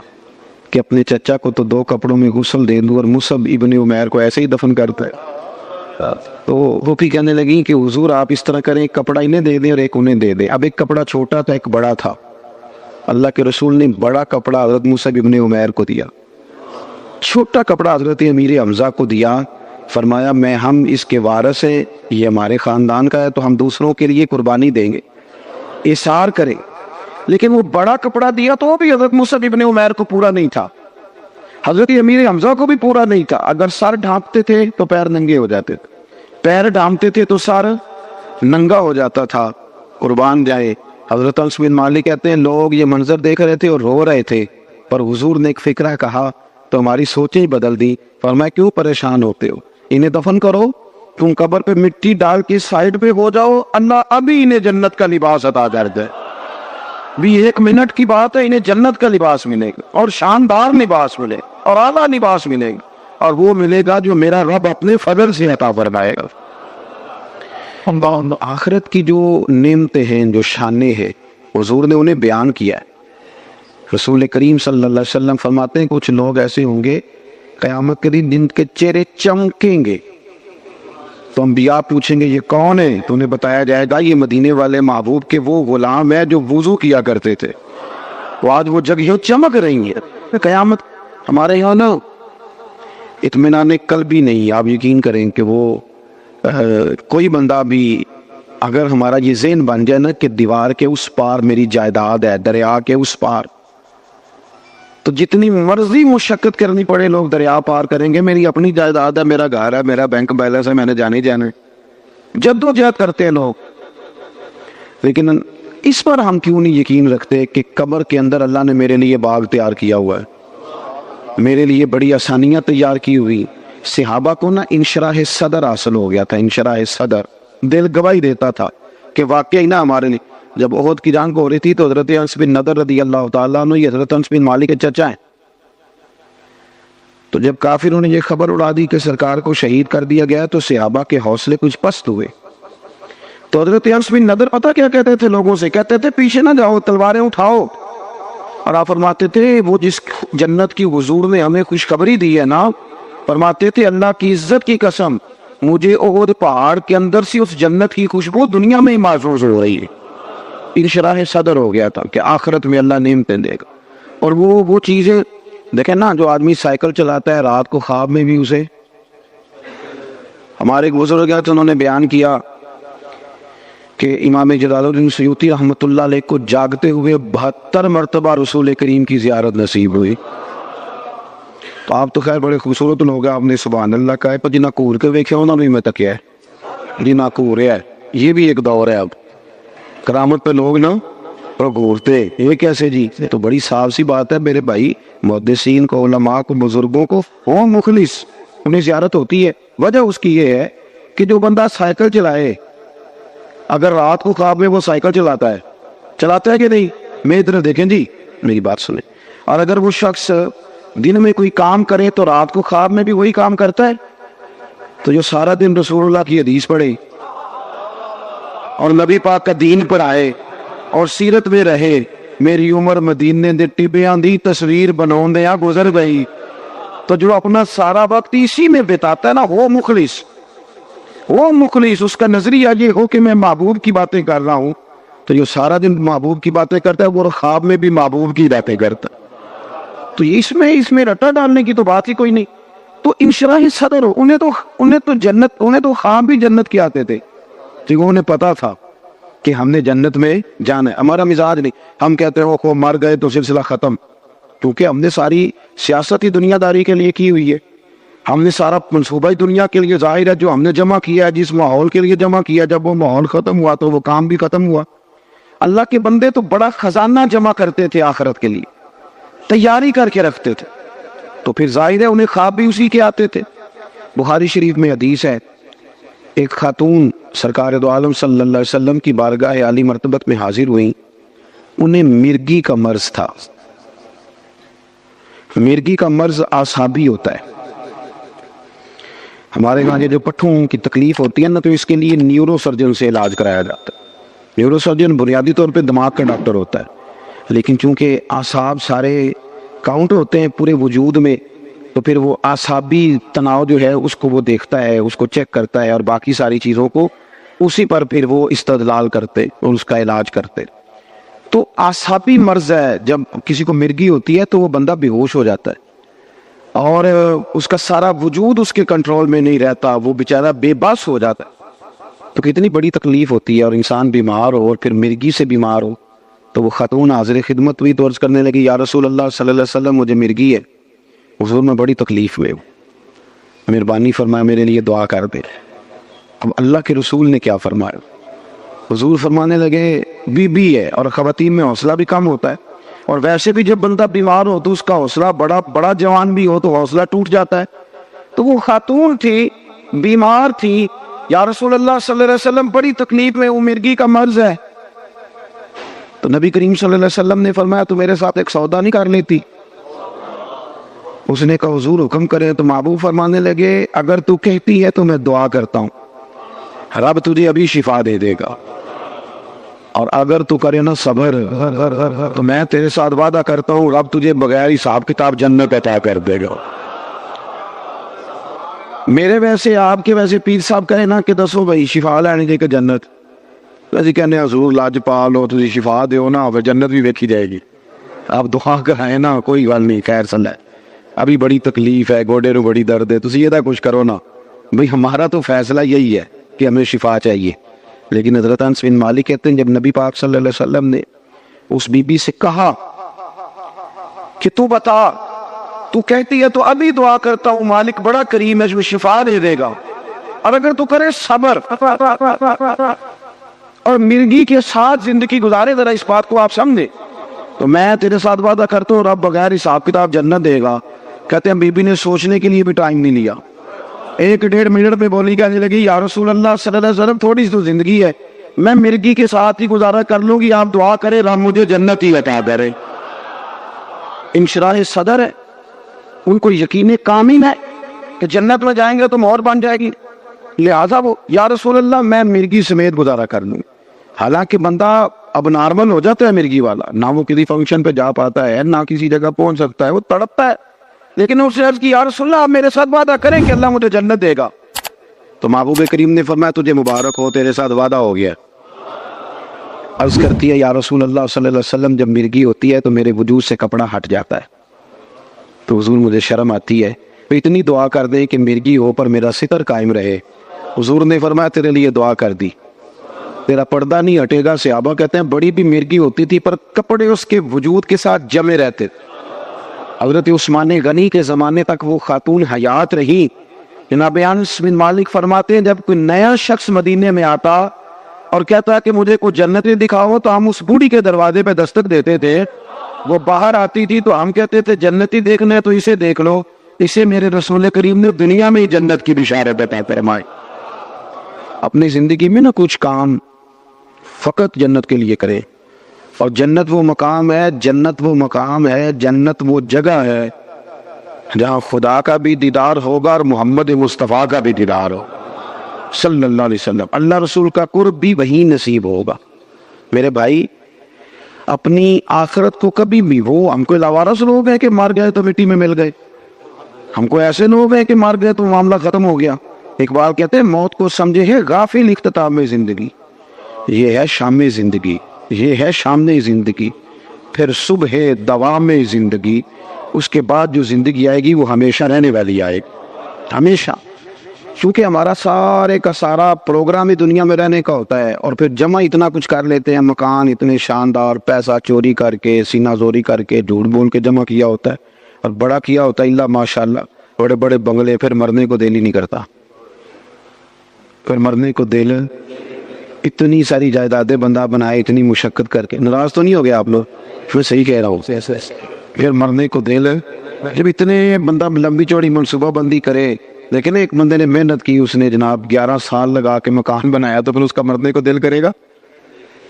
B: کہ اپنے چچا کو تو 2 کپڑوں میں غسل دے دوں اور مصعب ابن عمیر کو ایسے ہی دفن کرتا ہے۔ تو وہ بھی کہنے لگی کہ حضور آپ اس طرح کریں، ایک کپڑا انہیں دے دیں اور ایک انہیں دے دیں۔ اب ایک کپڑا چھوٹا تھا، ایک بڑا تھا، اللہ کے رسول نے بڑا کپڑا حضرت مصعب ابن عمیر کو دیا، چھوٹا کپڑا حضرت امیر حمزہ کو دیا، فرمایا میں ہم اس کے وارث ہیں، یہ ہمارے خاندان کا ہے تو ہم دوسروں کے لیے قربانی دیں گے، اثار کریں۔ لیکن وہ بڑا کپڑا دیا تو وہ بھی حضرت مصعب ابن عمیر کو پورا نہیں تھا، حضرت امیر حمزہ کو بھی پورا نہیں تھا۔ اگر سر ڈھانپتے تھے تو پیر ننگے ہو جاتے تھے، پیر ڈھانپتے تھے تو سر ننگا ہو جاتا تھا، قربان جائے۔ حضرت انس بن مالک کہتے ہیں لوگ یہ منظر دیکھ رہے تھے اور رو رہے تھے، پر حضور نے ایک فکرہ کہا تو ہماری سوچیں ہی بدل دی۔ فرمایا کیوں پریشان ہوتے ہو، انہیں دفن کرو، تم قبر پہ مٹی ڈال کے سائیڈ پہ ہو جاؤ، اللہ ابھی انہیں جنت کا لباس عطا کر دے۔ بھی 1 منٹ کی بات ہے، انہیں جنت کا لباس ملے گا اور شاندار لباس ملے گا اور اعلیٰ لباس ملے گا، اور وہ ملے گا جو میرا رب اپنے فضل سے عطا فرمائے گا۔ آخرت کی جو نعمتیں ہیں، جو شانیں ہیں، حضور نے انہیں بیان کیا ہے۔ رسول کریم صلی اللہ علیہ وسلم فرماتے ہیں کچھ لوگ ایسے ہوں گے قیامت کے دن جن کے چہرے چمکیں گے، تو انبیاء پوچھیں گے یہ کون ہے؟ تو انہیں بتایا جائے گا یہ مدینے والے محبوب کے وہ غلام ہیں جو وضو کیا کرتے تھے، تو آج وہ جگہیں چمک رہی ہیں۔ قیامت ہمارے یہاں نا اطمینان قلبی نہیں، آپ یقین کریں کہ وہ کوئی بندہ بھی اگر ہمارا یہ ذہن بن جائے نا کہ دیوار کے اس پار میری جائیداد ہے، دریا کے اس پار، تو جتنی مرضی مشقت کرنی پڑے لوگ دریا پار کریں گے، میری اپنی جائیداد ہے، میرا گھر ہے، میرا بینک بیلنس ہے، میں نے جانے جدوجہد کرتے ہیں لوگ۔ لیکن اس پر ہم کیوں نہیں یقین رکھتے کہ قبر کے اندر اللہ نے میرے لیے باغ تیار کیا ہوا ہے، میرے لیے بڑی آسانیاں تیار کی ہوئی۔ صحابہ کو نا انشراح صدر حاصل ہو گیا تھا، انشراح صدر، دل گواہی دیتا تھا کہ واقعی نا ہمارے لیے جب احد کی جنگ ہو رہی تھی تو حضرت انس بن نضر رضی اللہ تعالیٰ عنہ، یہ حضرت انس بن مالک کے چچا ہیں، تو جب کافروں نے یہ خبر اڑا دی کہ سرکار کو شہید کر دیا گیا تو صحابہ کے حوصلے کچھ پست ہوئے۔ تو حضرت انس بن نضر پتہ کیا کہتے تھے لوگوں سے؟ کہتے تھے پیچھے نہ جاؤ، تلواریں اٹھاؤ، اور آپ فرماتے تھے وہ جس جنت کی حضور نے ہمیں خوشخبری دی ہے نا، فرماتے تھے اللہ کی عزت کی قسم مجھے احد پہاڑ کے اندر سے اس جنت کی خوشبو دنیا میں ہی محسوس ہو رہی ہے۔ انشراح صدر ہو گیا تھا کہ آخرت میں اللہ نعمتیں دے گا۔ اور وہ چیزیں دیکھیں نا، جو آدمی سائیکل چلاتا ہے رات کو خواب میں بھی اسے، ہمارے ایک بزرگ ہیں تو انہوں نے بیان کیا کہ امام جلال الدین سیوطی رحمۃ اللہ علیہ کو جاگتے ہوئے 72 مرتبہ رسول کریم کی زیارت نصیب ہوئی۔ تو آپ تو خیر بڑے خوبصورت لوگ ہیں، آپ نے سبحان اللہ کہا ہے، پر جنہ کور کے ویکھے انہوں نے میں تکیا ہے، جنہ کور ہے، یہ بھی ایک دور ہے۔ اب کرامت پہ لوگ نا گھورتے، یہ کیسے جی؟ تو بڑی صاف سی بات ہے میرے بھائی، محدثین کو، علماء کو، بزرگوں کو وہ مخلص انہیں زیارت ہوتی ہے۔ وجہ اس کی یہ ہے کہ جو بندہ سائیکل چلائے، اگر رات کو خواب میں وہ سائیکل چلاتا ہے کہ نہیں؟ میں ادھر دیکھیں جی، میری بات سنیں، اور اگر وہ شخص دن میں کوئی کام کرے تو رات کو خواب میں بھی وہی کام کرتا ہے، تو جو سارا دن رسول اللہ کی حدیث پڑھے اور نبی پاک کا دین پر آئے اور سیرت میں رہے، میری عمر مدینے دے ٹبیاں دی تصویر بناون دے گزر گئی، تو جو اپنا سارا وقت اسی میں بتاتا ہے نا، وہ مخلص، اس کا نظریہ یہ ہو کہ میں محبوب کی باتیں کر رہا ہوں، تو جو سارا دن محبوب کی باتیں کرتا ہے وہ خواب میں بھی محبوب کی باتیں کرتا ہے۔ تو اس میں رٹا ڈالنے کی تو بات ہی کوئی نہیں۔ تو انشراح صدر ہو، انہیں تو خواب بھی جنت کے آتے تھے، تو انہیں پتا تھا کہ ہم نے جنت میں جانا ہے۔ ہمارا مزاج نہیں، ہم کہتے ہیں وہ مر گئے تو سلسلہ ختم، کیونکہ ہم نے ساری سیاست ہی دنیا داری کے لیے کی ہوئی ہے، ہم نے سارا منصوبہ ہی دنیا کے لیے ظاہر ہے جو ہم نے جمع کیا ہے، جس ماحول کے لیے جمع کیا، جب وہ ماحول ختم ہوا تو وہ کام بھی ختم ہوا۔ اللہ کے بندے تو بڑا خزانہ جمع کرتے تھے آخرت کے لیے، تیاری کر کے رکھتے تھے، تو پھر ظاہر ہے انہیں خواب بھی اسی کے آتے تھے۔ بخاری شریف میں حدیث ہے، ایک خاتون سرکار دو عالم صلی اللہ علیہ وسلم کی بارگاہ عالی مرتبت میں حاضر ہوئیں، انہیں مرگی کا مرض تھا۔ مرگی کا مرض اعصابی ہوتا ہے، ہمارے یہاں جو پٹھوں کی تکلیف ہوتی ہے نا، تو اس کے لیے نیورو سرجن سے علاج کرایا جاتا ہے۔ نیورو سرجن بنیادی طور پہ دماغ کا ڈاکٹر ہوتا ہے، لیکن چونکہ اعصاب سارے کاؤنٹ ہوتے ہیں پورے وجود میں، تو پھر وہ اعصابی تناؤ جو ہے اس کو وہ دیکھتا ہے، اس کو چیک کرتا ہے، اور باقی ساری چیزوں کو اسی پر پھر وہ استدلال کرتے اور اس کا علاج کرتے۔ تو اعصابی مرض ہے، جب کسی کو مرگی ہوتی ہے تو وہ بندہ بے ہوش ہو جاتا ہے اور اس کا سارا وجود اس کے کنٹرول میں نہیں رہتا، وہ بیچارہ بے بس ہو جاتا ہے۔ تو کتنی بڑی تکلیف ہوتی ہے، اور انسان بیمار ہو اور پھر مرگی سے بیمار ہو، تو وہ خاتون حاضر خدمت ہوئی تو عرض کرنے لگی، یا رسول اللہ صلی اللہ علیہ وسلم مجھے مرگی ہے، حضور میں بڑی تکلیف میں ہوں، مہربانی فرمایا میرے لیے دعا کر دے۔ اب اللہ کے رسول نے کیا فرمایا؟ حضور فرمانے لگے بی بی ہے، اور خواتین میں حوصلہ بھی کم ہوتا ہے، اور ویسے بھی جب بندہ بیمار ہو تو اس کا حوصلہ بڑا جوان بھی ہو تو حوصلہ ٹوٹ جاتا ہے۔ تو وہ خاتون تھی، بیمار تھی، یا رسول اللہ صلی اللہ علیہ وسلم بڑی تکلیف میں، وہ مرگی کا مرض ہے۔ تو نبی کریم صلی اللہ علیہ وسلم نے فرمایا تو میرے ساتھ ایک سودا نہیں کر لیتی؟ اس نے کہا حضور حکم کریں. تو محبوب فرمانے لگے اگر تو کہتی ہے تو میں دعا کرتا ہوں رب تجھے ابھی شفا دے دے گا, اور اگر تو کرے نا صبر تو میں تیرے ساتھ وعدہ کرتا ہوں رب تجھے بغیر حساب کتاب جنت عطا کر دے گا. میرے ویسے آپ کے ویسے پیر صاحب کہے نا کہ دسو بھائی شفا لینی جائے کہ جنت, ویسے کہنے حضور لاجپال ہو تجھے شفا دیو نا پھر جنت بھی ویکھی جائے گی. آپ دعا کرائیں نا کوئی گل نہیں, خیر صلی ابھی بڑی تکلیف ہے, گوڑے نو بڑی درد ہے, تسی یہ کچھ کرو نا بھئی ہمارا تو فیصلہ یہی ہے کہ ہمیں شفا چاہیے. لیکن حضرت انس بن مالک کہتے ہیں جب نبی پاک صلی اللہ علیہ وسلم نے اس بی بی سے کہا کہ تو بتا, تو کہتی ہے تو ابھی دعا کرتا ہوں مالک بڑا کریم ہے جو شفا دے دے گا, اور اگر تو کرے صبر اور مرگی کے ساتھ زندگی گزارے, ذرا اس بات کو آپ سمجھے, تو میں تیرے ساتھ وعدہ کرتا ہوں رب بغیر حساب کتاب جنت دے گا. کہتے ہیں بی بی نے سوچنے کے لیے بھی ٹائم نہیں لیا, 1-1.5 منٹ میں بولی کہنے لگی یا رسول اللہ صلی اللہ علیہ وسلم تھوڑی سی تو زندگی ہے, میں مرگی کے ساتھ ہی گزارا کر لوں گی, آپ دعا کرے رب مجھے جنت ہی عطا کرے. انشراح صدر ہے, ان کو یقین کامل ہے کہ جنت میں جائیں گے تو مہر بن جائے گی, لہذا وہ یا رسول اللہ میں مرگی سمیت گزارا کر لوں. حالانکہ بندہ اب نارمل ہو جاتا ہے مرگی والا, نہ وہ کسی فنکشن پہ جا پاتا ہے نہ کسی جگہ پہنچ سکتا ہے, وہ تڑپتا ہے. لیکن اس نے عرض کی یا رسول اللہ آپ میرے ساتھ وعدہ کریں کہ اللہ مجھے جنت دے گا. تو محبوب کریم نے فرمایا تجھے مبارک ہو, تیرے ساتھ وعدہ ہو گیا. عرض کرتی ہے یا رسول اللہ صلی اللہ علیہ وسلم جب مرگی ہوتی ہے تو میرے وجود سے کپڑا ہٹ جاتا ہے, تو حضور مجھے شرم آتی ہے, تو اتنی دعا کر دیں کہ مرگی ہو پر میرا ستر قائم رہے. حضور نے فرمایا تیرے لیے دعا کر دی, تیرا پردہ نہیں ہٹے گا. صحابہ کہتے ہیں بڑی بھی مرگی ہوتی تھی پر کپڑے اس کے وجود کے ساتھ جمے رہتے. حضرت عثمان غنی کے زمانے تک وہ خاتون حیات رہی. جناب انس بن مالک فرماتے ہیں جب کوئی نیا شخص مدینے میں آتا اور کہتا کہ مجھے کوئی جنتیں دکھاؤ تو ہم اس بوڑھی کے دروازے پہ دستک دیتے تھے. وہ باہر آتی تھی تو ہم کہتے تھے جنتی دیکھنا ہے تو اسے دیکھ لو, اسے میرے رسول کریم نے دنیا میں ہی جنت کی بشارت عطا فرمائی. اپنی زندگی میں نہ کچھ کام فقط جنت کے لیے کرے, اور جنت وہ مقام ہے, جنت وہ مقام ہے, جنت وہ جگہ ہے جہاں خدا کا بھی دیدار ہوگا اور محمد مصطفیٰ کا بھی دیدار ہو صلی اللہ علیہ وسلم. اللہ رسول کا قرب بھی وہی نصیب ہوگا. میرے بھائی اپنی آخرت کو کبھی بھی, وہ ہم کوئی لاوارث لوگ ہیں کہ مار گئے تو مٹی میں مل گئے, ہم کو ایسے لوگ ہیں کہ مار گئے تو معاملہ ختم ہو گیا. اقبال کہتے ہیں موت کو سمجھے ہے غافل اختتام زندگی, یہ ہے شام زندگی, یہ ہے شام زندگی, پھر صبح دوام زندگی, اس کے بعد جو زندگی آئے گی وہ ہمیشہ رہنے والی آئے گی, ہمیشہ. چونکہ ہمارا سارے کا سارا پروگرام ہی دنیا میں رہنے کا ہوتا ہے, اور پھر جمع اتنا کچھ کر لیتے ہیں, مکان اتنے شاندار, پیسہ چوری کر کے, سینہ زوری کر کے, جھوٹ بول کے جمع کیا ہوتا ہے, اور بڑا کیا ہوتا ہے اللہ ماشاءاللہ, بڑے بڑے بنگلے, پھر مرنے کو دل ہی نہیں کرتا, پھر مرنے کو دل, اتنی ساری جائیدادیں بندہ بنائے اتنی مشقت کر کے. ناراض تو نہیں ہو گیا آپ لوگ, میں صحیح کہہ رہا ہوں, پھر مرنے کو دل, جب اتنے بندہ لمبی چوڑی منصوبہ بندی کرے. لیکن ایک بندے نے محنت کی, اس نے جناب 11 سال لگا کے مکان بنایا, تو پھر اس کا مرنے کو دل کرے گا؟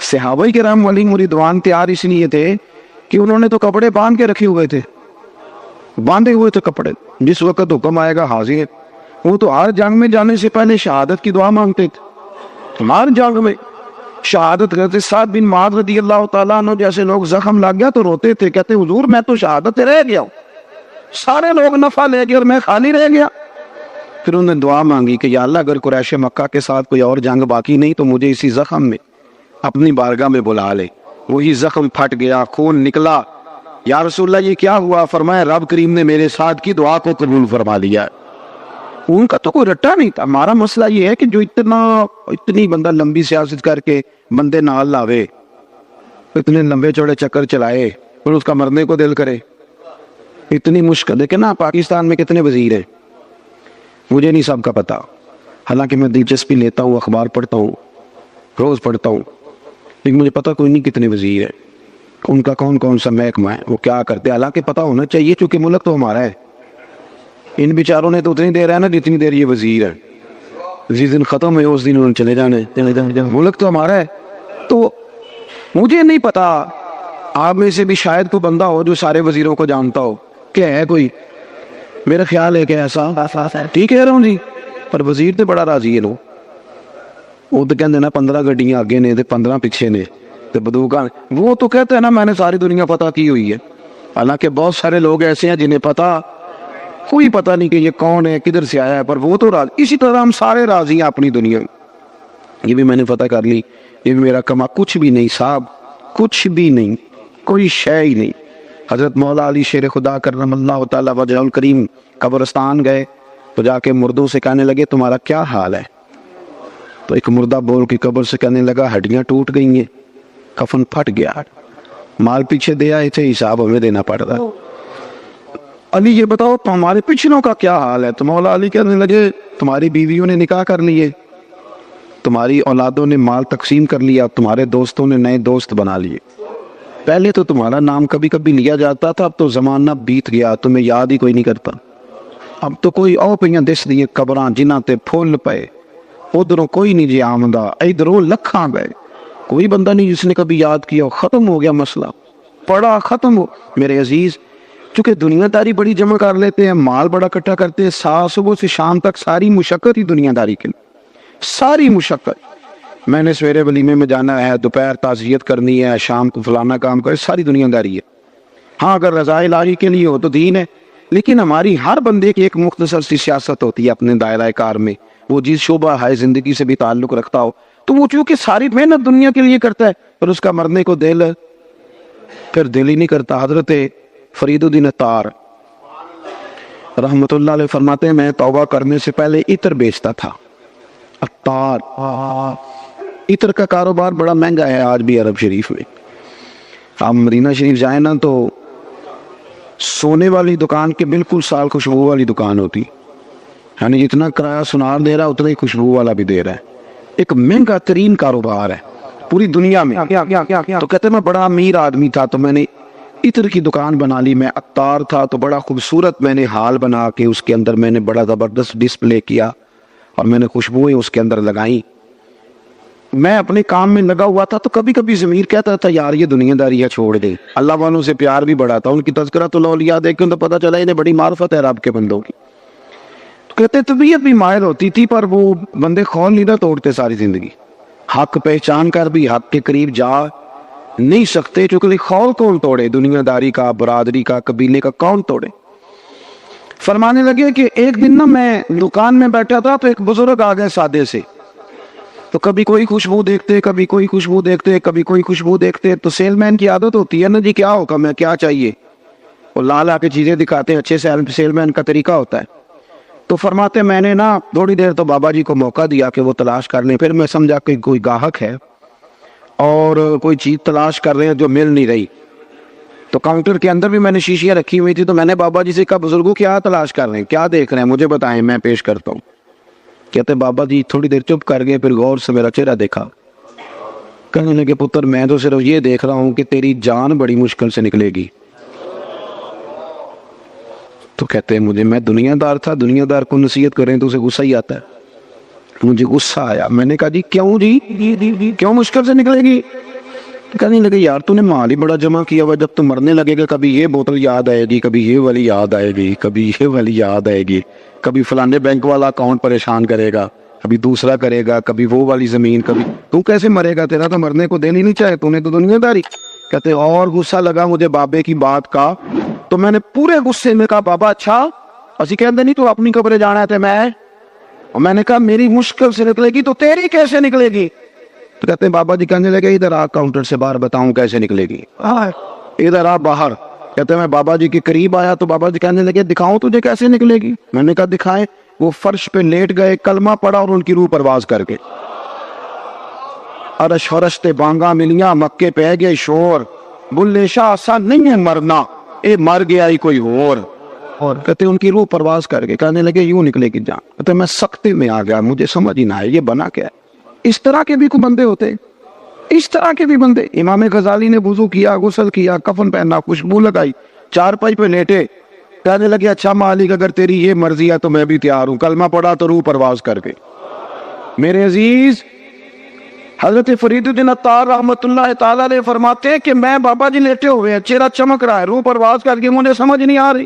B: صحابہ کرام ولی مریدوان تیار اس لیے تھے کہ انہوں نے تو کپڑے باندھ کے رکھے ہوئے تھے, باندھے ہوئے تھے کپڑے, جس وقت حکم آئے گا حاضر. وہ تو ہر جنگ میں جانے سے پہلے شہادت کی دعا مانگتے تھے. ہمارے جنگ میں شہادت کرتے, سعد بن معاذ رضی اللہ تعالیٰ عنہ جیسے لوگ زخم لگ گیا تو روتے تھے, کہتے حضور میں تو شہادت رہ گیا ہوں, سارے لوگ نفع لے گئے اور میں خالی رہ گیا. پھر انہوں نے دعا مانگی کہ یا اللہ اگر قریش مکہ کے ساتھ کوئی اور جنگ باقی نہیں تو مجھے اسی زخم میں اپنی بارگاہ میں بلا لے. وہی زخم پھٹ گیا, خون نکلا. یا رسول اللہ یہ کیا ہوا؟ فرمایا رب کریم نے میرے ساتھ کی دعا کو قبول فرما لیا. ان کا تو کوئی رٹا نہیں تھا. ہمارا مسئلہ یہ ہے کہ جو اتنی بندہ لمبی سیاست کر کے بندے نال لاوے, اتنے لمبے چوڑے چکر چلائے, اور اس کا مرنے کو دل کرے, اتنی مشکل. لیکن نا پاکستان میں کتنے وزیر ہیں مجھے نہیں سب کا پتا, حالانکہ میں دلچسپی لیتا ہوں, اخبار پڑھتا ہوں, روز پڑھتا ہوں, لیکن مجھے پتا کوئی نہیں کتنے وزیر ہیں, ان کا کون کون سا محکمہ ہے, وہ کیا کرتے ہیں. حالانکہ پتا ہونا چاہیے چونکہ ملک تو ہمارا ہے. ان بیچاروں نے تو اتنی دیر ہے نا جتنی دیر یہ وزیر ہے, جس دن ختم ہوئے اس دن انہوں نے چلے جانے. ملک تو ہمارا ہے. تو مجھے نہیں پتا آپ میں سے بھی شاید کوئی بندہ ہو جو سارے وزیروں کو جانتا ہو کہ ہے کوئی، میرا خیال ہے کہ ایسا ٹھیک کہہ رہا ہوں جی، پر وزیر تے بڑا راضی ہے لو، وہ تو کہتے ہیں نا 15 گڈیاں آگے نے تے 15 پیچھے نے تے بندوقاں، وہ تو کہتے ہیں نا میں نے ساری دنیا فتح کی ہوئی ہے، حالانکہ بہت سارے لوگ ایسے ہیں جنہیں پتا کوئی پتہ نہیں کہ یہ کون ہے کدھر سے آیا ہے، پر وہ تو راضی۔ اسی طرح ہم سارے راضی ہیں اپنی دنیا میں، یہ بھی میں نے فتح کر لی، یہ بھی میرا کما، کچھ بھی نہیں صاحب، کچھ بھی نہیں، کوئی شے ہی نہیں۔ حضرت مولا علی شیر خدا کرم اللہ تعالیٰ وجہہ الکریم قبرستان گئے تو جا کے مردوں سے کہنے لگے تمہارا کیا حال ہے؟ تو ایک مردہ بول کے قبر سے کہنے لگا ہڈیاں ٹوٹ گئی ہیں، کفن پھٹ گیا، مال پیچھے دے آئے تھے، حساب ہمیں دینا پڑ رہا۔ علی یہ بتاؤ ہمارے پچھلوں کا کیا حال ہے؟ تو مولا علی کہنے لگے تمہاری بیویوں نے نکاح کر لیے، تمہاری اولادوں نے مال تقسیم کر لیا، تمہارے دوستوں نے نئے دوست بنا لیے، پہلے تو تمہارا نام کبھی کبھی لیا جاتا تھا، اب تو زمانہ بیت گیا، تمہیں یاد ہی کوئی نہیں کرتا، اب تو کوئی او پہ دس دیے قبراں جنہاں تے پھول پے، ادھروں کوئی نہیں جی آمدہ، ادھروں لکھاں گئے، کوئی بندہ نہیں جس نے کبھی یاد کیا، ختم ہو گیا مسئلہ، پڑا ختم ہو۔ میرے عزیز چونکہ دنیا داری بڑی جمع کر لیتے ہیں، مال بڑا اکٹھا کرتے ہیں، صبح سے شام تک ساری مشقت ہی دنیا داری کے لیے، ساری مشقت، میں نے سویرے ولیمے میں جانا ہے، دوپہر تعزیت کرنی ہے، شام کو فلانا کام کرے، ساری دنیا داری ہے۔ ہاں اگر رضا الہی کے لیے ہو تو دین ہے، لیکن ہماری ہر بندے کی ایک مختصر سی سیاست ہوتی ہے اپنے دائرہ کار میں، وہ جس شعبہ ہے زندگی سے بھی تعلق رکھتا ہو، تو وہ چونکہ ساری محنت دنیا کے لیے کرتا ہے، پر اس کا مرنے کو دل ہی نہیں کرتا۔ حضرت فرید الدین عطار رحمت اللہ علیہ فرماتے ہیں میں توبہ کرنے سے پہلے عطر بیچتا تھا۔ عطار، عطر کا کاروبار بڑا مہنگا ہے آج بھی عرب شریف میں، آپ مدینہ شریف جائیں نا تو سونے والی دکان کے بالکل سال خوشبو والی دکان ہوتی، یعنی جتنا کرایہ سنار دے رہا ہے اتنا ہی خوشبو والا بھی دے رہا ہے، ایک مہنگا ترین کاروبار ہے پوری دنیا میں۔ تو کہتے میں بڑا امیر آدمی تھا تو میں نے عطر کی دکان بنا لی، میں عطار تھا تو بڑا خوبصورت میں نے ہال بنا کے اس کے اندر میں نے بڑا زبردست ڈسپلے کیا اور میں نے خوشبوئیں اس کے اندر لگائیں۔ میں اپنے کام میں لگا ہوا تھا تو کبھی کبھی ضمیر کہتا تھا یار یہ دنیا داری ہے چھوڑ دے، اللہ والوں سے پیار بھی بڑا تھا، ان کی تذکرۃ الاولیاء دیکھ کے تو پتہ چلا انہیں بڑی معرفت ہے رب کے بندوں کی۔ کہتے طبیعت بھی مائل ہوتی تھی پر وہ بندے خول نہیں نہ توڑتے ساری زندگی، حق پہچان کر بھی حق کے قریب جا نہیں سکتے، چونکہ خول کون توڑے، دنیا داری کا، برادری کا، قبیلے کا کون توڑے۔ فرمانے لگے کہ ایک دن نا میں دکان میں بیٹھا تھا تو ایک بزرگ آ گئے سادے سے، تو کبھی کوئی خوشبو دیکھتے، کبھی کوئی خوشبو دیکھتے، کبھی کوئی خوشبو دیکھتے، تو سیل مین کی عادت ہوتی ہے نا جی کیا حکم ہے کیا چاہیے، وہ لا لا کے چیزیں دکھاتے ہیں، اچھے سیل مین کا طریقہ ہوتا ہے۔ تو فرماتے میں نے نا تھوڑی دیر تو بابا جی کو موقع دیا کہ وہ تلاش کر لیں، پھر میں سمجھا کہ کوئی گاہک ہے اور کوئی چیز تلاش کر رہے ہیں جو مل نہیں رہی، تو کاؤنٹر کے اندر بھی میں نے شیشیاں رکھی ہوئی تھی، تو میں نے بابا جی سے کہا بزرگوں کیا تلاش کر رہے ہیں، کیا دیکھ رہے ہیں، مجھے بتائیں میں پیش کرتا ہوں۔ کہتے بابا جی تھوڑی دیر چپ کر گئے، پھر غور سے میرا چہرہ دیکھا، کہنے لگے پتر میں تو صرف یہ دیکھ رہا ہوں کہ تیری جان بڑی مشکل سے نکلے گی۔ تو کہتے ہیں مجھے، میں دنیا دار تھا، دنیا دار کو نصیحت کریں تو اسے غصہ ہی آتا ہے، مجھے غصہ آیا، میں نے کہا جی کیوں جی کیوں مشکل سے نکلے گی؟ کہنے لگے یار تو نے مال ہی بڑا جمع کیا ہوا، جب تو مرنے لگے گا کبھی یہ بوتل یاد آئے گی، کبھی یہ والی یاد آئے گی، کبھی یہ والی یاد آئے گی، کبھی فلانے بینک والا اکاؤنٹ پریشان کرے گا، کبھی دوسرا کرے گا، کبھی وہ والی زمین، کبھی تو کیسے مرے گا، تیرا تو مرنے کو دل ہی نہیں چاہے، تو نے تو دنیا داری۔ کہتے اور غصہ لگا مجھے بابے کی بات کا، تو میں نے پورے غصے میں کہا بابا اچھا اسی کہتے نہیں تو اپنی قبریں جانا ہے میں نے کہا میری مشکل سے نکلے گی تو تیری کیسے نکلے گی؟ تو کہتے ہیں بابا جی کہنے لگے ادھر آ کاؤنٹر سے باہر بتاؤں کیسے نکلے گی، ادھر آ باہر۔ کہتے ہیں میں بابا جی کے قریب آیا تو بابا جی کہنے لگے دکھاؤں تجھے کیسے نکلے گی؟ میں نے کہا دکھائیں۔ وہ فرش پہ لیٹ گئے، کلمہ پڑا اور ان کی روح پرواز کر کے عرش فرشتے بانگا ملیاں، مکے پہ گئے شور، بلے شاہ سا نہیں ہے مرنا، اے مر گیا ہی کوئی اور کہتے ان کی روح پرواز کر کے کہنے لگے یوں نکلے گی جان۔ کہتے میں سختے میں آ گیا، مجھے سمجھ ہی نہ آئے یہ بنا کیا ہے۔ اس طرح کے بھی کوئی بندے ہوتے، اس طرح کے بھی بندے۔ امام غزالی نے وضو کیا، غسل کیا، کفن پہنا، خوشبو لگائی، چارپائی پہ لیٹے، کہنے لگے اچھا مالک اگر تیری یہ مرضی ہے تو میں بھی تیار ہوں، کلمہ پڑا تو روح پرواز کر کے۔ میرے عزیز حضرت فریدالدین عطار رحمۃ اللہ تعالیٰ علیہ فرماتے ہیں کہ میں بابا جی لیٹے ہوئے ہیں، چہرہ چمک رہا ہے، روح پرواز کر کے مجھے سمجھ نہیں آ رہی۔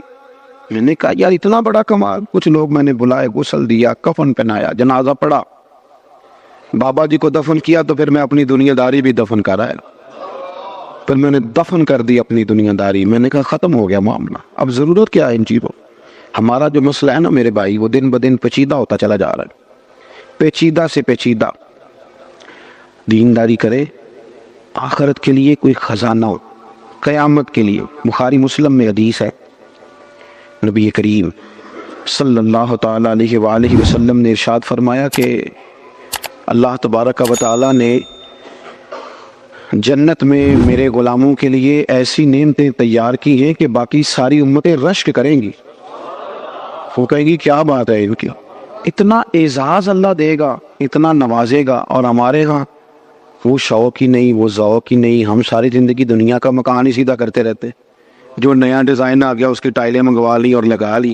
B: میں نے کہا یار اتنا بڑا کمال، کچھ لوگ میں نے بلائے، غسل دیا، کفن پہنایا، جنازہ پڑھا، بابا جی کو دفن کیا، تو پھر میں اپنی دنیا داری بھی دفن کر رہا ہے، پھر میں نے دفن کر دی اپنی دنیا داری۔ میں نے کہا ختم ہو گیا معاملہ، اب ضرورت کیا ہے ان چیزوں۔ ہمارا جو مسئلہ ہے نا میرے بھائی، وہ دن بدن پیچیدہ ہوتا چلا جا رہا ہے، پیچیدہ سے پیچیدہ۔ دینداری کرے، آخرت کے لیے کوئی خزانہ ہو، قیامت کے لیے۔ بخاری مسلم میں حدیث ہے، نبی کریم صلی اللہ تعالی علیہ وآلہ وسلم نے ارشاد فرمایا کہ اللہ تبارک و تعالی نے جنت میں میرے غلاموں کے لیے ایسی نعمتیں تیار کی ہیں کہ باقی ساری امتیں رشک کریں گی۔ وہ کہے گی کیا بات ہے ان کی، اتنا اعزاز اللہ دے گا، اتنا نوازے گا، اور ہمارے ہاں وہ شوق ہی نہیں، وہ ذوق ہی نہیں۔ ہم ساری زندگی دنیا کا مکان ہی سیدھا کرتے رہتے، جو نیا ڈیزائن آ گیا اس کی ٹائلیں منگوا لی اور لگا لی۔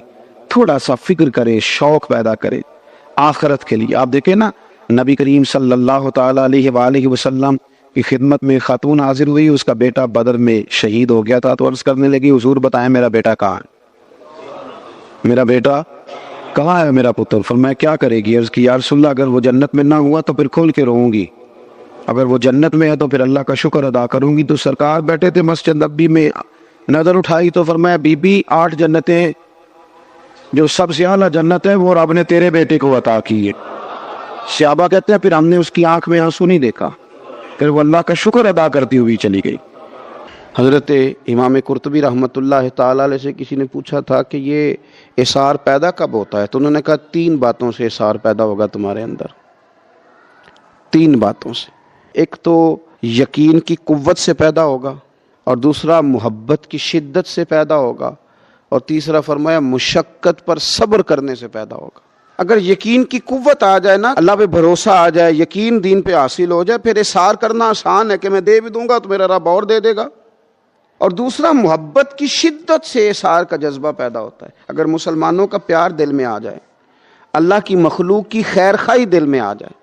B: تھوڑا سا فکر کرے، شوق پیدا کرے آخرت کے لیے۔ آپ دیکھیں نا، نبی کریم صلی اللہ تعالی علیہ وآلہ وسلم کی خدمت میں خاتون حاضر ہوئی، اس کا بیٹا بدر میں شہید ہو گیا تھا، تو عرض کرنے لگی حضور بتائیں میرا بیٹا کہاں ہے، میرا بیٹا کہاں ہے میرا پتر؟ فرمایا کیا کرے گی؟ عرض کی یا رسول اللہ اگر وہ جنت میں نہ ہوا تو پھر کھول کے روؤں گی، اگر وہ جنت میں ہے تو پھر اللہ کا شکر ادا کروں گی۔ تو سرکار بیٹھے تھے مسجد نبی میں، نظر اٹھائی تو فرمایا بی بی 8 جنتیں جو سب سے اعلیٰ جنت ہے وہ رب نے تیرے بیٹے کو عطا کی ہے۔ صحابہ کہتے ہیں پھر ہم نے اس کی آنکھ میں آنسو نہیں دیکھا، پھر وہ اللہ کا شکر ادا کرتی ہوئی چلی گئی۔ حضرت امام قرطبی رحمۃ اللہ تعالی علیہ سے کسی نے پوچھا تھا کہ یہ اثار پیدا کب ہوتا ہے، تو انہوں نے کہا 3 باتوں سے اثار پیدا ہوگا تمہارے اندر، 3 باتوں سے۔ ایک تو یقین کی قوت سے پیدا ہوگا، اور دوسرا محبت کی شدت سے پیدا ہوگا، اور تیسرا فرمایا مشقت پر صبر کرنے سے پیدا ہوگا۔ اگر یقین کی قوت آ جائے نا، اللہ پہ بھروسہ آ جائے، یقین دین پہ حاصل ہو جائے، پھر اثار کرنا آسان ہے کہ میں دے بھی دوں گا تو میرا رب اور دے دے گا۔ اور دوسرا محبت کی شدت سے اثار کا جذبہ پیدا ہوتا ہے۔ اگر مسلمانوں کا پیار دل میں آ جائے، اللہ کی مخلوق کی خیر خواہی دل میں آ جائے،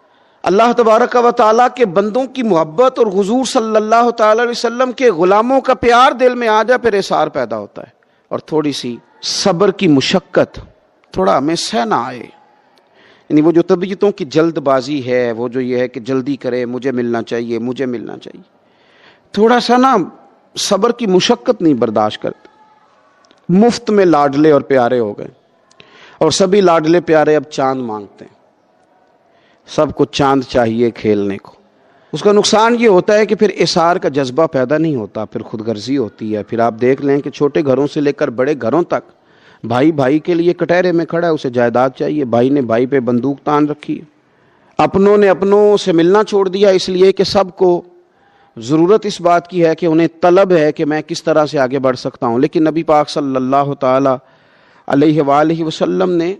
B: اللہ تبارک و تعالیٰ کے بندوں کی محبت اور حضور صلی اللہ تعالی علیہ وسلم کے غلاموں کا پیار دل میں آ جائے، پھر اثار پیدا ہوتا ہے۔ اور تھوڑی سی صبر کی مشقت تھوڑا ہمیں سہنا آئے، یعنی وہ جو طبیعتوں کی جلد بازی ہے، وہ جو یہ ہے کہ جلدی کرے، مجھے ملنا چاہیے، مجھے ملنا چاہیے، تھوڑا سا نا صبر کی مشقت نہیں برداشت کرتے۔ مفت میں لاڈلے اور پیارے ہو گئے، اور سبھی لاڈلے پیارے اب چاند مانگتے ہیں، سب کو چاند چاہیے کھیلنے کو۔ اس کا نقصان یہ ہوتا ہے کہ پھر اثار کا جذبہ پیدا نہیں ہوتا، پھر خود غرضی ہوتی ہے۔ پھر آپ دیکھ لیں کہ چھوٹے گھروں سے لے کر بڑے گھروں تک، بھائی بھائی کے لیے کٹہرے میں کھڑا ہے، اسے جائیداد چاہیے، بھائی نے بھائی پہ بندوق تان رکھی ہے، اپنوں نے اپنوں سے ملنا چھوڑ دیا، اس لیے کہ سب کو ضرورت اس بات کی ہے کہ انہیں طلب ہے کہ میں کس طرح سے آگے بڑھ سکتا ہوں۔ لیکن نبی پاک صلی اللہ تعالی علیہ وآلہ وسلم نے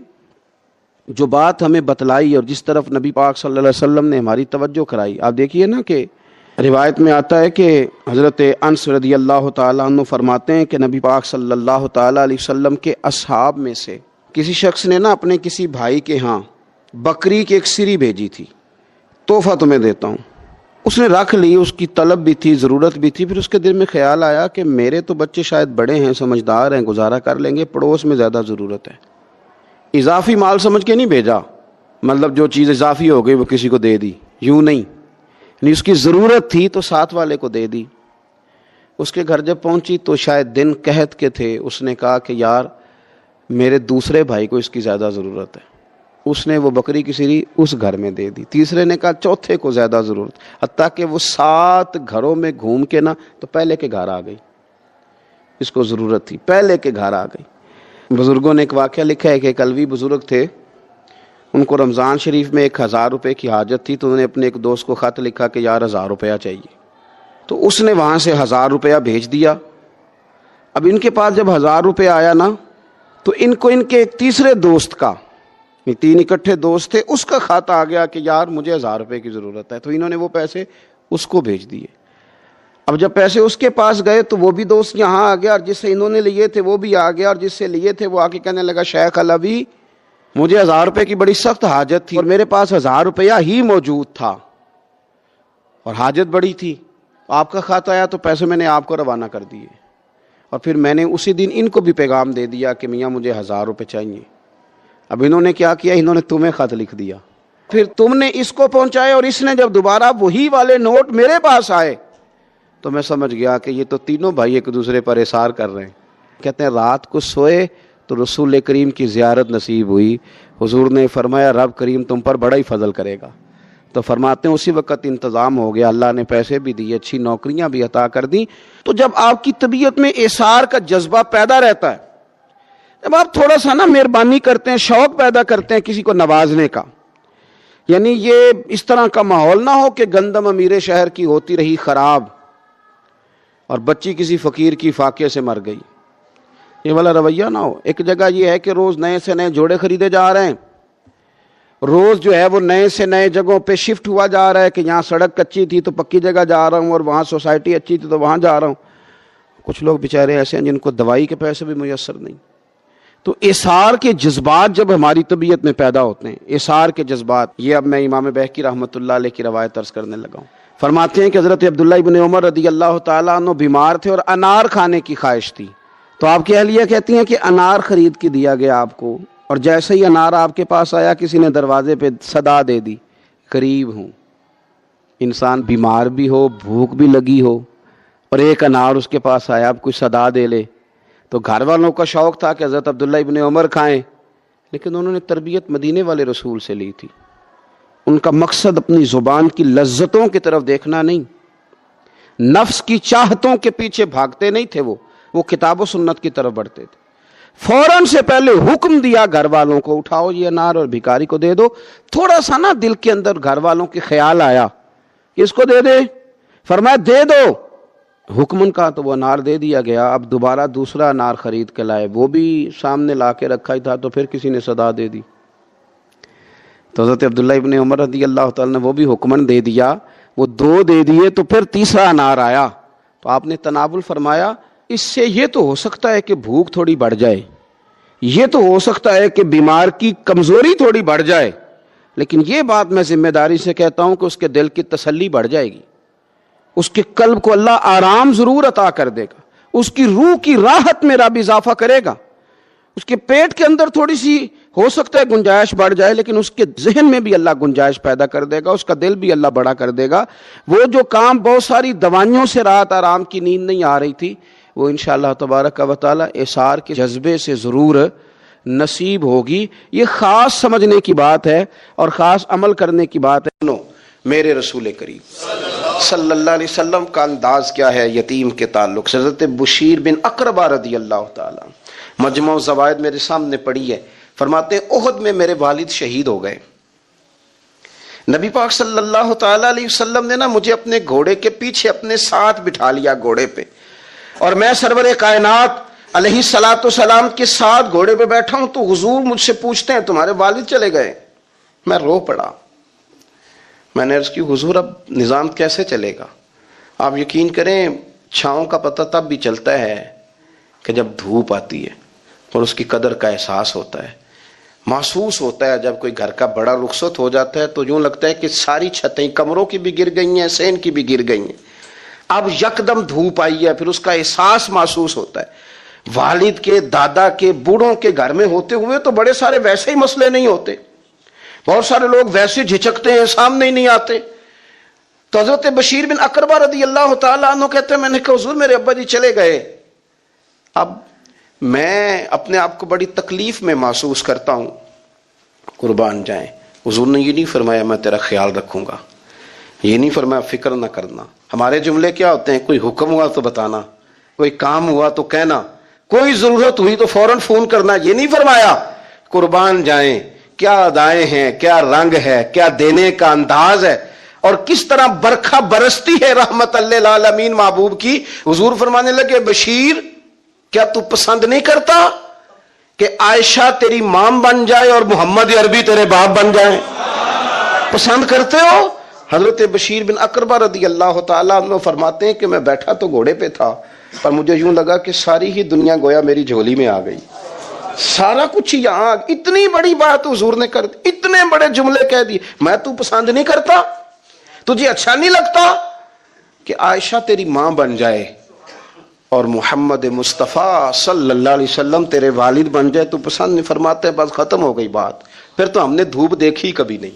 B: جو بات ہمیں بتلائی اور جس طرف نبی پاک صلی اللہ علیہ وسلم نے ہماری توجہ کرائی، آپ دیکھیے نا کہ روایت میں آتا ہے کہ حضرت انس رضی اللہ تعالیٰ عنہ فرماتے ہیں کہ نبی پاک صلی اللہ تعالیٰ علیہ وسلم کے اصحاب میں سے کسی شخص نے نا اپنے کسی بھائی کے ہاں بکری کی ایک سری بھیجی تھی، تحفہ تمہیں دیتا ہوں۔ اس نے رکھ لی، اس کی طلب بھی تھی، ضرورت بھی تھی۔ پھر اس کے دل میں خیال آیا کہ میرے تو بچے شاید بڑے ہیں، سمجھدار ہیں، گزارا کر لیں گے، پڑوس میں زیادہ ضرورت ہے۔ اضافی مال سمجھ کے نہیں بھیجا، مطلب جو چیز اضافی ہو گئی وہ کسی کو دے دی، یوں نہیں، یعنی اس کی ضرورت تھی تو ساتھ والے کو دے دی۔ اس کے گھر جب پہنچی تو شاید دن قحط کے تھے، اس نے کہا کہ یار میرے دوسرے بھائی کو اس کی زیادہ ضرورت ہے۔ اس نے وہ بکری کی سری اس گھر میں دے دی۔ تیسرے نے کہا چوتھے کو زیادہ ضرورت، حتیٰ کہ وہ 7 گھروں میں گھوم کے نا تو پہلے کے گھر آ گئی، اس کو ضرورت تھی، پہلے کے گھر آ گئی۔ بزرگوں نے ایک واقعہ لکھا ہے کہ ایک علوی بزرگ تھے، ان کو رمضان شریف میں 1000 روپے کی حاجت تھی، تو انہوں نے اپنے ایک دوست کو خط لکھا کہ یار 1000 روپیہ چاہیے، تو اس نے وہاں سے 1000 روپیہ بھیج دیا۔ اب ان کے پاس جب 1000 روپیہ آیا نا تو ان کو ان کے ایک تیسرے دوست کا، 3 اکٹھے دوست تھے، اس کا خط آ گیا کہ یار مجھے 1000 روپے کی ضرورت ہے، تو انہوں نے وہ پیسے اس کو بھیج دیے۔ اب جب پیسے اس کے پاس گئے تو وہ بھی دوست یہاں آ گیا، اور جس سے انہوں نے لیے تھے وہ بھی آ گیا، اور جس سے لیے تھے وہ آ کے کہنے لگا شیخ علوی مجھے 1000 روپے کی بڑی سخت حاجت تھی اور میرے پاس 1000 روپیہ ہی موجود تھا،
A: اور حاجت بڑی تھی، آپ کا خط آیا تو پیسے میں نے آپ کو روانہ کر دیے، اور پھر میں نے اسی دن ان کو بھی پیغام دے دیا کہ میاں مجھے 1000 روپے چاہیے۔ اب انہوں نے کیا کیا، انہوں نے تمہیں خط لکھ دیا، پھر تم نے اس کو پہنچائے، اور اس نے جب دوبارہ وہی والے نوٹ میرے پاس آئے تو میں سمجھ گیا کہ یہ تو تینوں بھائی ایک دوسرے پر احسار کر رہے ہیں۔ کہتے ہیں رات کو سوئے تو رسول کریم کی زیارت نصیب ہوئی، حضور نے فرمایا رب کریم تم پر بڑا ہی فضل کرے گا، تو فرماتے ہیں اسی وقت انتظام ہو گیا، اللہ نے پیسے بھی دیے، اچھی نوکریاں بھی عطا کر دیں۔ تو جب آپ کی طبیعت میں احسار کا جذبہ پیدا رہتا ہے، جب آپ تھوڑا سا مہربانی کرتے ہیں، شوق پیدا کرتے ہیں کسی کو نوازنے کا، یعنی یہ اس طرح کا ماحول نہ ہو کہ گندم امیر شہر کی ہوتی رہی خراب اور بچی کسی فقیر کی فاقے سے مر گئی، یہ والا رویہ نہ ہو۔ ایک جگہ یہ ہے کہ روز نئے سے نئے جوڑے خریدے جا رہے ہیں، روز جو ہے وہ نئے سے نئے جگہوں پہ شفٹ ہوا جا رہا ہے کہ یہاں سڑک کچی تھی تو پکی جگہ جا رہا ہوں، اور وہاں سوسائٹی اچھی تھی تو وہاں جا رہا ہوں۔ کچھ لوگ بیچارے ایسے ہیں جن کو دوائی کے پیسے بھی میسر نہیں۔ تو احسار کے جذبات جب ہماری طبیعت میں پیدا ہوتے ہیں، احسار کے جذبات، یہ اب میں امام بہقی رحمۃ اللہ علیہ کی روایت طرز کرنے لگا ہوں۔ فرماتے ہیں کہ حضرت عبداللہ ابن عمر رضی اللہ تعالیٰ عنہ بیمار تھے اور انار کھانے کی خواہش تھی، تو آپ کی اہلیہ کہتی ہیں کہ انار خرید کے دیا گیا آپ کو، اور جیسے ہی انار آپ کے پاس آیا کسی نے دروازے پہ صدا دے دی، قریب ہوں۔ انسان بیمار بھی ہو، بھوک بھی لگی ہو، اور ایک انار اس کے پاس آیا، اب کوئی صدا دے لے، تو گھر والوں کا شوق تھا کہ حضرت عبداللہ ابن عمر کھائیں، لیکن انہوں نے تربیت مدینے والے رسول سے لی تھی۔ ان کا مقصد اپنی زبان کی لذتوں کی طرف دیکھنا نہیں، نفس کی چاہتوں کے پیچھے بھاگتے نہیں تھے، وہ کتاب و سنت کی طرف بڑھتے تھے۔ فوراً سے پہلے حکم دیا گھر والوں کو، اٹھاؤ یہ انار اور بھکاری کو دے دو۔ تھوڑا سا دل کے اندر گھر والوں کے خیال آیا کہ اس کو دے دے، فرمایا دے دو، حکمن کا تو وہ انار دے دیا گیا۔ اب دوبارہ دوسرا انار خرید کے لائے، وہ بھی سامنے لا کے رکھا ہی تھا، تو پھر کسی نے صدا دے دی، تو حضرت عبداللہ ابن عمر رضی اللہ تعالیٰ نے وہ بھی حکمن دے دیا، وہ 2 دے دیے، تو پھر تیسرا انار آیا، تو آپ نے تناول فرمایا اس سے یہ تو ہو سکتا ہے کہ بھوک تھوڑی بڑھ جائے، یہ تو ہو سکتا ہے کہ بیمار کی کمزوری تھوڑی بڑھ جائے، لیکن یہ بات میں ذمہ داری سے کہتا ہوں کہ اس کے دل کی تسلی بڑھ جائے گی، اس کے قلب کو اللہ آرام ضرور عطا کر دے گا، اس کی روح کی راحت میں رب اضافہ کرے گا، اس کے پیٹ کے اندر تھوڑی سی ہو سکتا ہے گنجائش بڑھ جائے، لیکن اس کے ذہن میں بھی اللہ گنجائش پیدا کر دے گا، اس کا دل بھی اللہ بڑا کر دے گا۔ وہ جو کام بہت ساری دوائیوں سے رات آرام کی نیند نہیں آ رہی تھی، وہ انشاءاللہ تبارک و تعالی احسار کے جذبے سے ضرور نصیب ہوگی۔ یہ خاص سمجھنے کی بات ہے اور خاص عمل کرنے کی بات ہے۔ میرے رسول کریم صلی اللہ علیہ وسلم کا انداز کیا ہے یتیم کے تعلق سے؟ حضرت بشیر بن اقربہ رضی اللہ تعالیٰ، مجموع الزوائد میرے سامنے پڑھی ہے، فرماتے ہیں احد میں میرے والد شہید ہو گئے، نبی پاک صلی اللہ تعالیٰ علیہ وسلم نے مجھے اپنے گھوڑے کے پیچھے اپنے ساتھ بٹھا لیا گھوڑے پہ، اور میں سرور کائنات علیہ الصلوۃ والسلام کے ساتھ گھوڑے پہ بیٹھا ہوں، تو حضور مجھ سے پوچھتے ہیں تمہارے والد چلے گئے؟ میں رو پڑا، میں نے عرض کی حضور اب نظام کیسے چلے گا؟ آپ یقین کریں چھاؤں کا پتہ تب بھی چلتا ہے کہ جب دھوپ آتی ہے اور اس کی قدر کا احساس ہوتا ہے، محسوس ہوتا ہے۔ جب کوئی گھر کا بڑا رخصت ہو جاتا ہے تو یوں لگتا ہے کہ ساری چھتیں کمروں کی بھی گر گئی ہیں، سین کی بھی گر گئی ہیں، اب یکدم دھوپ آئی ہے، پھر اس کا احساس محسوس ہوتا ہے۔ والد کے، دادا کے، بوڑھوں کے گھر میں ہوتے ہوئے تو بڑے سارے ویسے ہی مسئلے نہیں ہوتے، بہت سارے لوگ ویسے جھجکتے ہیں، سامنے ہی نہیں آتے۔ تو حضرت بشیر بن اقربہ رضی اللہ تعالیٰ عنہ کہتے ہیں میں نے کہا حضور میرے ابا جی چلے گئے، اب میں اپنے آپ کو بڑی تکلیف میں محسوس کرتا ہوں، قربان جائیں۔ حضور نے یہ نہیں فرمایا میں تیرا خیال رکھوں گا، یہ نہیں فرمایا فکر نہ کرنا۔ ہمارے جملے کیا ہوتے ہیں؟ کوئی حکم ہوا تو بتانا، کوئی کام ہوا تو کہنا، کوئی ضرورت ہوئی تو فوراً فون کرنا، یہ نہیں فرمایا۔ قربان جائیں کیا ادائیں ہیں، کیا رنگ ہے، کیا دینے کا انداز ہے، اور کس طرح برکھا برستی ہے رحمت للعالمین محبوب کی۔ حضور فرمانے لگے بشیر کیا تو پسند نہیں کرتا کہ عائشہ تیری ماں بن جائے اور محمد عربی تیرے باپ بن جائیں؟ پسند کرتے ہو؟ حضرت بشیر بن اقربہ رضی اللہ تعالیٰ عنہ فرماتے ہیں کہ میں بیٹھا تو گھوڑے پہ تھا، پر مجھے یوں لگا کہ ساری ہی دنیا گویا میری جھولی میں آ گئی، سارا کچھ ہی یہاں، اتنی بڑی بات حضور نے کر دی، اتنے بڑے جملے کہہ دی، میں تو پسند نہیں کرتا؟ تجھے اچھا نہیں لگتا کہ عائشہ تیری ماں بن جائے اور محمد مصطفیٰ صلی اللہ علیہ وسلم تیرے والد بن جائے؟ تو پسند نہیں فرماتے، بس ختم ہو گئی بات. پھر تو ہم نے دھوپ دیکھی کبھی نہیں،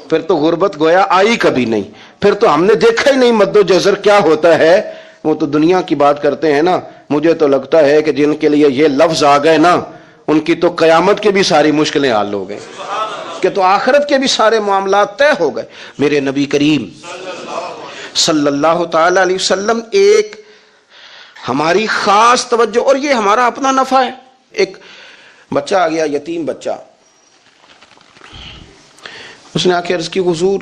A: پھر تو غربت گویا آئی کبھی نہیں، پھر تو ہم نے دیکھا ہی نہیں مد و جزر کیا ہوتا ہے. وہ تو دنیا کی بات کرتے ہیں نا. مجھے تو لگتا ہے کہ جن کے لیے یہ لفظ آ گئے نا، ان کی تو قیامت کی بھی ساری مشکلیں حل ہو گئیں، کہ تو آخرت کے بھی سارے معاملات طے ہو گئے. میرے نبی کریم صلی اللہ تعالی علیہ وسلم ایک ہماری خاص توجہ، اور یہ ہمارا اپنا نفع ہے. ایک بچہ آ گیا، یتیم بچہ، اس نے آ کے عرض کی حضور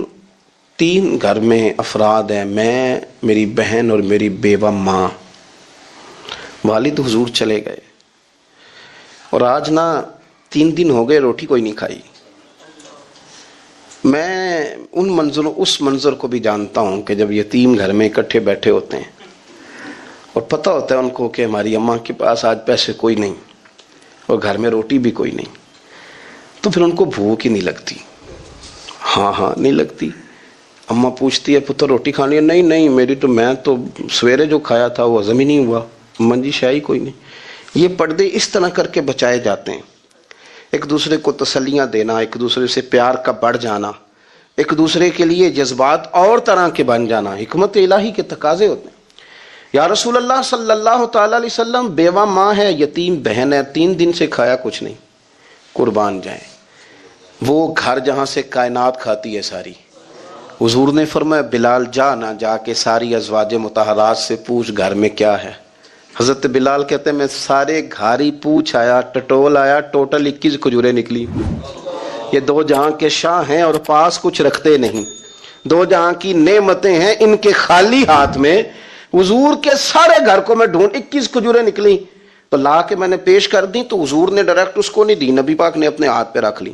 A: 3 گھر میں افراد ہیں، میں، میری بہن اور میری بیوہ ماں. والد حضور چلے گئے اور آج نا 3 دن ہو گئے روٹی کوئی نہیں کھائی. میں اس منظر کو بھی جانتا ہوں کہ جب یتیم گھر میں اکٹھے بیٹھے ہوتے ہیں اور پتہ ہوتا ہے ان کو کہ ہماری اماں کے پاس آج پیسے کوئی نہیں اور گھر میں روٹی بھی کوئی نہیں، تو پھر ان کو بھوک ہی نہیں لگتی. ہاں نہیں لگتی. اماں پوچھتی ہے پتر روٹی کھانی ہے؟ نہیں میں تو سویرے جو کھایا تھا وہ ہضم ہی نہیں ہوا. اماں جی شاہی کوئی نہیں. یہ پردے اس طرح کر کے بچائے جاتے ہیں. ایک دوسرے کو تسلیاں دینا، ایک دوسرے سے پیار کا بڑھ جانا، ایک دوسرے کے لیے جذبات اور طرح کے بن جانا حکمت الہی کے تقاضے ہوتے ہیں. یا رسول اللہ صلی اللہ تعالی علیہ وسلم بیوہ ماں ہے، یتیم بہن ہے، 3 دن سے کھایا کچھ نہیں. قربان جائیں، وہ گھر جہاں سے کائنات کھاتی ہے ساری. حضور نے فرمایا بلال جا کے ساری ازواج مطہرات سے پوچھ گھر میں کیا ہے. حضرت بلال کہتے ہیں میں سارے گھاری پوچھ آیا، ٹٹول آیا، ٹوٹل 21 کھجوریں نکلی. یہ 2 جہاں کے شاہ ہیں اور پاس کچھ رکھتے نہیں، 2 جہاں کی نعمتیں ہیں، ان کے خالی ہاتھ میں حضور کے سارے گھر کو میں ڈھونڈ 21 کھجوریں نکلی تو لا کے میں نے پیش کر دی. تو حضور نے ڈائریکٹ اس کو نہیں دی، نبی پاک نے اپنے ہاتھ پہ رکھ لی.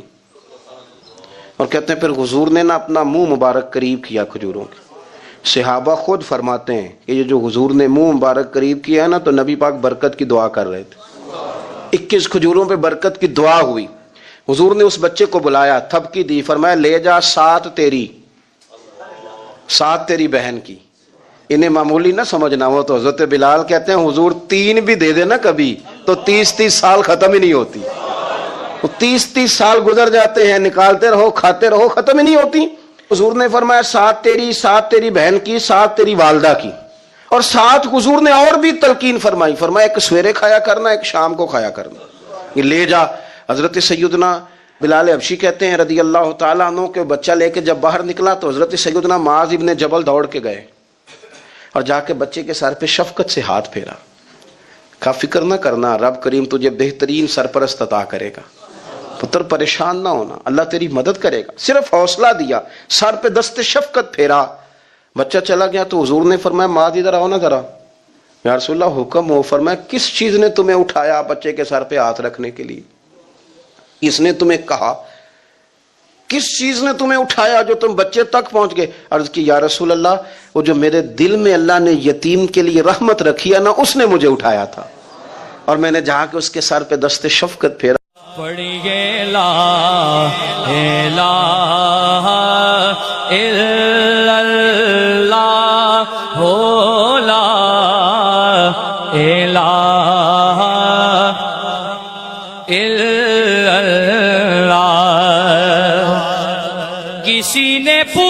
A: اور کہتے ہیں پھر حضور نے نا اپنا منہ مبارک قریب کیا کھجوروں کے. صحابہ خود فرماتے ہیں کہ یہ جو حضور نے منہ مبارک قریب کیا ہے نا، تو نبی پاک برکت کی دعا کر رہے تھے. 21 کھجوروں پہ برکت کی دعا ہوئی. حضور نے اس بچے کو بلایا، تھپکی دی، فرمایا لے جا 7 تیری بہن کی. انہیں معمولی نہ سمجھنا ہو. تو حضرت بلال کہتے ہیں حضور 3 بھی دے دینا کبھی تو 30 سال ختم ہی نہیں ہوتی. 30 سال گزر جاتے ہیں، نکالتے رہو، کھاتے رہو، ختم ہی نہیں ہوتی. حضور نے فرمایا 7 تیری بہن کی، 7 تیری والدہ کی، اور 7 حضور نے اور بھی تلقین فرمائی. فرمایا ایک سویرے کھایا کرنا، ایک شام کو کھایا کرنا. یہ لے جا. حضرت سیدنا بلال حبشی کہتے ہیں رضی اللہ تعالیٰ عنہ کہ بچہ لے کے جب باہر نکلا تو حضرت سیدنا معاذ ابن جبل دوڑ کے گئے اور جا کے بچے کے سر پہ شفقت سے ہاتھ پھیرا. کا فکر نہ کرنا، رب کریم تجھے بہترین سرپرست عطا کرے گا. پتر پریشان نہ ہونا، اللہ تیری مدد کرے گا. صرف حوصلہ دیا، سر پہ دست شفقت پھیرا. بچہ چلا گیا تو حضور نے فرمایا معاذ ادھر آؤ نا ذرا. یا رسول اللہ حکم ہو. فرمایا کس چیز نے تمہیں اٹھایا بچے کے سر پہ ہاتھ رکھنے کے لیے؟ اس نے تمہیں کہا؟ کس چیز نے تمہیں اٹھایا جو تم بچے تک پہنچ گئے؟ عرض کی یا رسول اللہ وہ جو میرے دل میں اللہ نے یتیم کے لیے رحمت رکھی ہے نا، اس نے مجھے اٹھایا تھا، اور میں نے جا کے اس کے سر پہ دست شفقت پھیرا.
C: پڑھیے لا الہ الا اللہ ہو، لا الہ الا اللہ. کسی نے پوچھا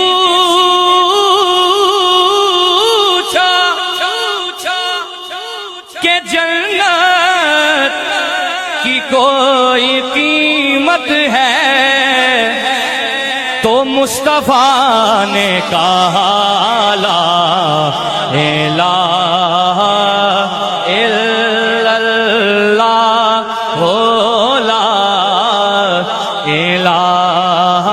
C: کہ جنت کی کوئی قیمت ہے تو مصطفیٰ نے کہا لا الہ الا اللہ ہو، لا الہ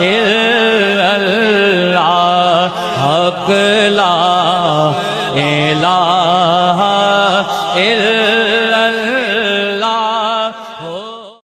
C: الا اللہ حق، لا الہ الا اللہ.